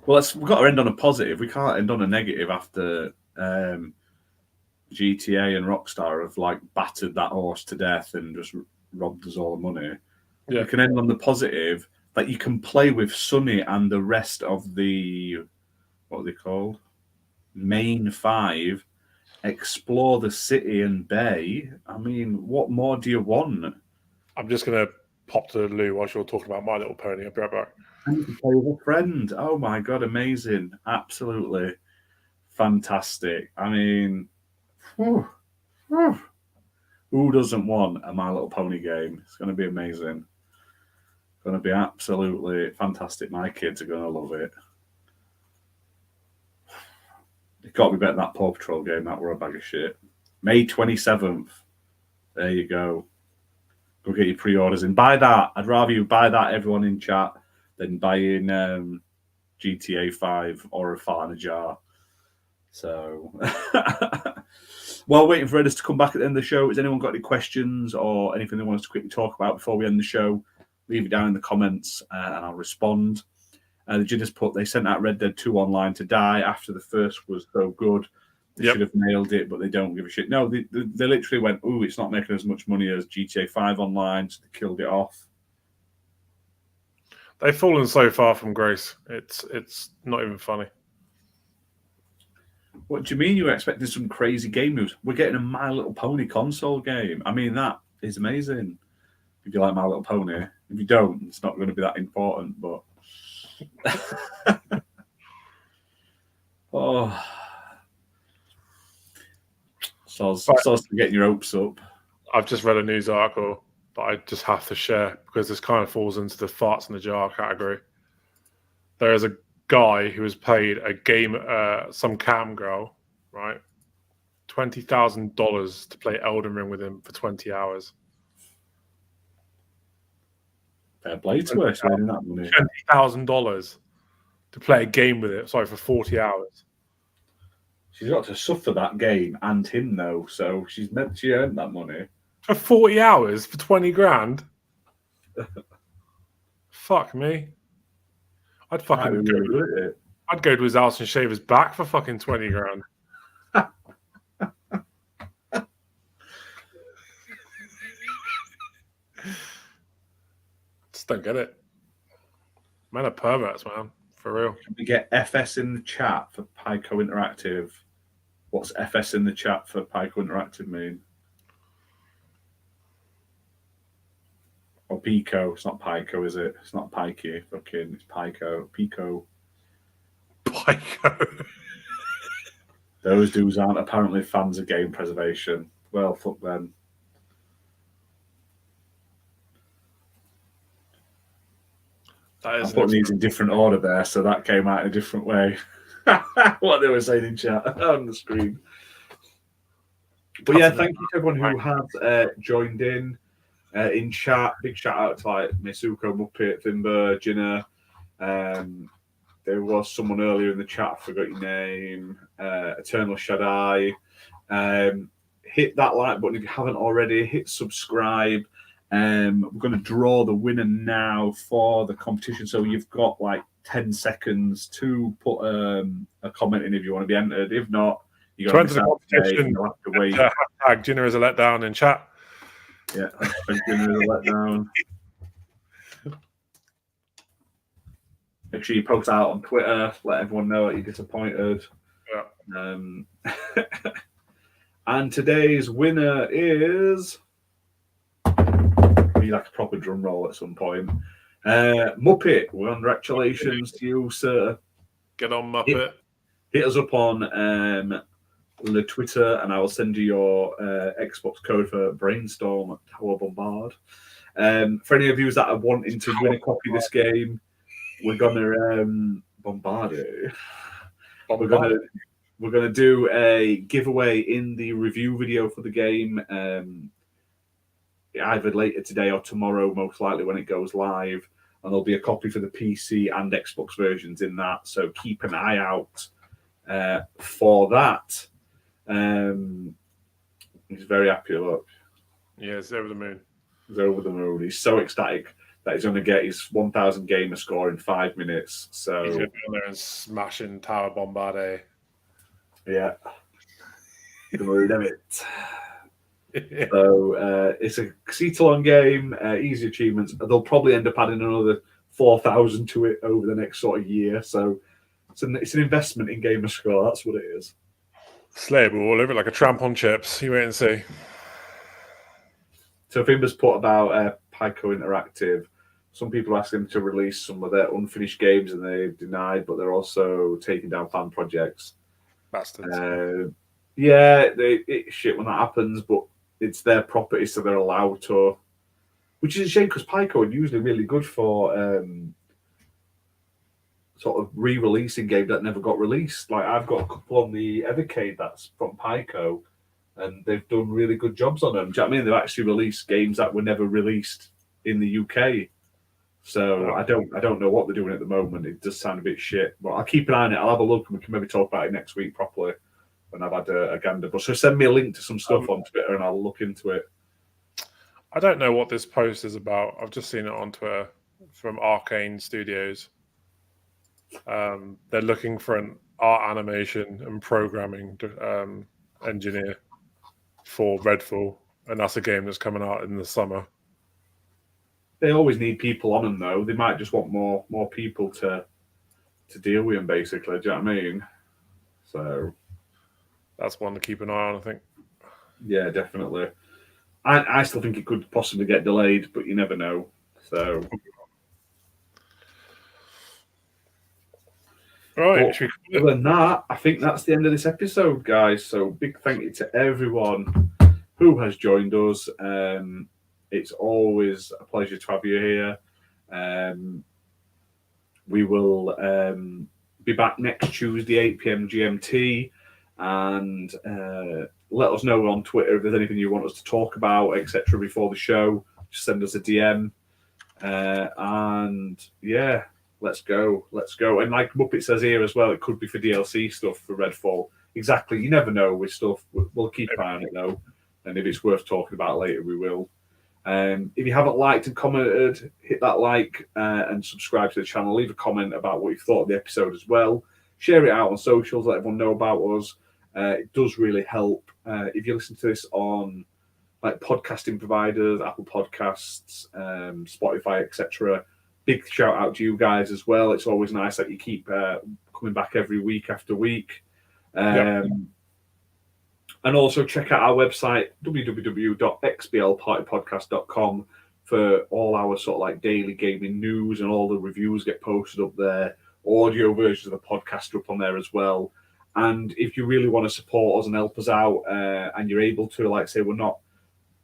Well, we've got to end on a positive. We can't end on a negative after GTA and Rockstar have like battered that horse to death and just robbed us all the money. Yeah. We can end on the positive that you can play with Sonny and the rest of the, what are they called? Main 5, explore the city and bay. I mean, what more do you want? I'm just going to pop to the loo while you're talking about My Little Pony. I'll be right back. And you can play with a friend. Oh my God, amazing. Absolutely fantastic. I mean, who doesn't want a My Little Pony game? It's going to be amazing. Going to be absolutely fantastic. My kids are going to love it. It's got to be better than that Paw Patrol game. That were a bag of shit. May 27th. There you go. Go get your pre-orders in. Buy that. I'd rather you buy that, everyone in chat, than buying GTA 5 or a fart in a jar. So, while waiting for Redders to come back at the end of the show, has anyone got any questions or anything they want us to quickly talk about before we end the show? Leave it down in the comments and I'll respond. The Jitters put, they sent out Red Dead 2 online to die after the first was so good. They should have nailed it, but they don't give a shit. No, they literally went, ooh, it's not making as much money as GTA 5 online, so they killed it off. They've fallen so far from grace. It's not even funny. What do you mean you were expecting some crazy game news? We're getting a My Little Pony console game. I mean, that is amazing. If you like My Little Pony. If you don't, it's not going to be that important, but... oh... So getting your hopes up. I've just read a news article that I just have to share because this kind of falls into the farts in the jar category. There is a guy who has paid some cam girl, right, $20,000 to play Elden Ring with him for 20 hours. Fair play to her, spending that money. $20,000 to play a game with it. Sorry, for 40 hours. She's got to suffer that game and him though, so she earned that money for 40 hours for 20 grand. Fuck me. I'd fucking I'd go to his house and shave his back for fucking 20 grand. Just don't get it. Men are perverts, man. For real. Can we get FS in the chat for Pico Interactive? What's FS in the chat for Pico Interactive mean? Or Pico? It's not Pico, is it? It's not Pikey. Fucking, it's Pico. Pico. Those dudes aren't apparently fans of game preservation. Well, fuck them. I'm putting these in different order there, so that came out in a different way. What they were saying in chat on the screen. But yeah, thank you to everyone who has joined in chat. Big shout out to like Misuko, Muppet, Thimber, Jinner. There was someone earlier in the chat, I forgot your name. Eternal Shaddai. Hit that like button if you haven't already. Hit subscribe. We're going to draw the winner now for the competition. So you've got like 10 seconds to put a comment in if you want to be entered. If not, you've got to competition. You'll have to wait. Hashtag Jinner is a letdown in chat. Yeah, Jinner is a letdown. Make sure you post out on Twitter. Let everyone know that you're disappointed. Yeah. And today's winner is... like a proper drum roll at some point. Muppet, congratulations to you, sir. Get on, Muppet. Hit us up on the Twitter, and I will send you your Xbox code for Brainstorm at Tower Bombard. For any of you that are wanting to win a copy of this game, we're gonna bombard it. We're gonna do a giveaway in the review video for the game. Either later today or tomorrow, most likely when it goes live, and there'll be a copy for the PC and Xbox versions in that. So keep an eye out for that. He's very happy. Look, yeah, he's over the moon. He's over the moon. He's so ecstatic that he's going to get his 1,000 gamer score in 5 minutes. So he's going to be on there and smashing Tower Bombardé. Yeah, the moon of it. So it's a seat-along game, easy achievements. They'll probably end up adding another 4,000 to it over the next sort of year. So it's an investment in gamer score. That's what it is. Slayable all over it like a tramp on chips. You wait and see. So Fimber's put about Pico Interactive. Some people are asking them to release some of their unfinished games, and they've denied, but they're also taking down fan projects. Bastards. Yeah, it's shit when that happens, but it's their property, so they're allowed to. Which is a shame because Pico are usually really good for sort of re-releasing games that never got released. Like I've got a couple on the Evercade that's from Pico, and they've done really good jobs on them. Do you know what I mean? They've actually released games that were never released in the UK. So I don't know what they're doing at the moment. It does sound a bit shit, but I'll keep an eye on it. I'll have a look, and we can maybe talk about it next week properly when I've had a gander. But so send me a link to some stuff on Twitter, and I'll look into it. I don't know what this post is about. I've just seen it on Twitter from Arcane Studios. They're looking for an art animation and programming engineer for Redfall, and that's a game that's coming out in the summer. They always need people on them, though. They might just want more people to deal with them, basically. Do you know what I mean? So that's one to keep an eye on, I think. Yeah, definitely. I still think it could possibly get delayed, but you never know. So, right. Other than that, I think that's the end of this episode, guys. So, big thank you to everyone who has joined us. It's always a pleasure to have you here. We will be back next Tuesday, 8 p.m. GMT, and let us know on Twitter if there's anything you want us to talk about, etc. before the show. Just send us a DM. And yeah, let's go. And like Muppet says here as well, it could be for DLC stuff for Redfall. Exactly. You never know with stuff. We'll keep an eye on it though. And if it's worth talking about later, we will. If you haven't liked and commented, hit that like and subscribe to the channel. Leave a comment about what you thought of the episode as well. Share it out on socials. Let everyone know about us. It does really help. If you listen to this on like podcasting providers, Apple Podcasts, Spotify, etc., big shout out to you guys as well. It's always nice that you keep coming back every week after week. And also check out our website, www.xblpartypodcast.com, for all our sort of like daily gaming news, and all the reviews get posted up there. Audio versions of the podcast are up on there as well. And if you really want to support us and help us out, and you're able to, like say, we're not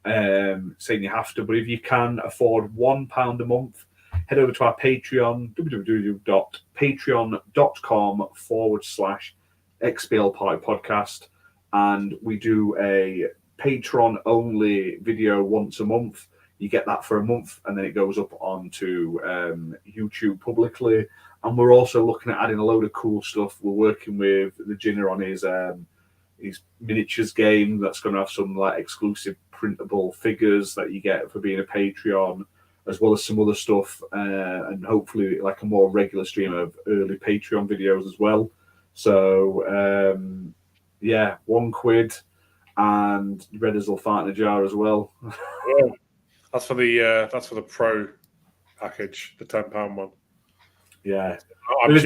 saying you have to, but if you can afford £1 a month, head over to our Patreon, www.patreon.com/XBL Party Podcast. And we do a Patreon-only video once a month. You get that for a month, and then it goes up onto YouTube publicly. And we're also looking at adding a load of cool stuff. We're working with the Ginner on his miniatures game that's going to have some like exclusive printable figures that you get for being a Patreon, as well as some other stuff, and hopefully like a more regular stream of early Patreon videos as well. So yeah, £1, and Redders will fart in a jar as well. Yeah. That's for the pro package, the £10 one. Yeah, there is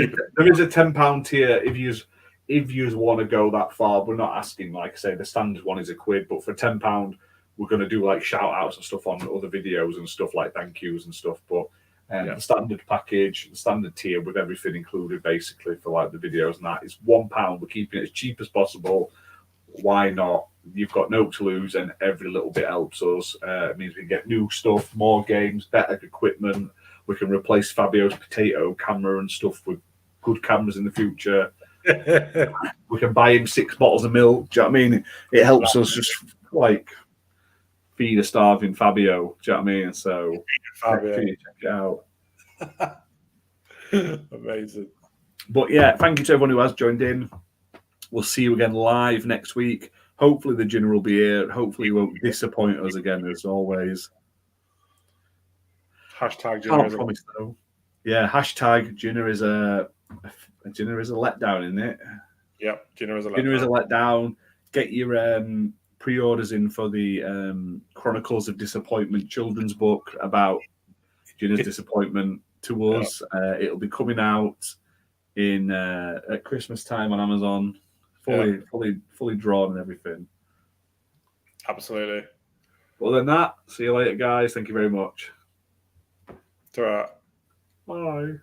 a £10 tier if you want to go that far. We're not asking, like I say, the standard one is £1, but for £10, we're going to do like shout outs and stuff on other videos and stuff like thank yous and stuff. But the standard package, the standard tier with everything included, basically for like the videos and that, is £1. We're keeping it as cheap as possible. Why not? You've got no to lose, and every little bit helps us. It means we can get new stuff, more games, better equipment. We can replace Fabio's potato camera and stuff with good cameras in the future. We can buy him 6 bottles of milk. Do you know what I mean? It helps us just like feed a starving Fabio. Do you know what I mean? So check it out. Amazing. But yeah, thank you to everyone who has joined in. We'll see you again live next week. Hopefully the Ginner will be here. Hopefully he won't disappoint us again, as always. Hashtag Ginner. Can't promise though. Yeah, hashtag Ginner is a letdown, isn't it? Yep, Ginner is a letdown. Ginner is a letdown. Get your pre-orders in for the Chronicles of Disappointment children's book about Ginner's disappointment to us. It'll be coming out in at Christmas time on Amazon, fully drawn and everything. Absolutely. Other than that, see you later, guys. Thank you very much. Ta-ra. Bye.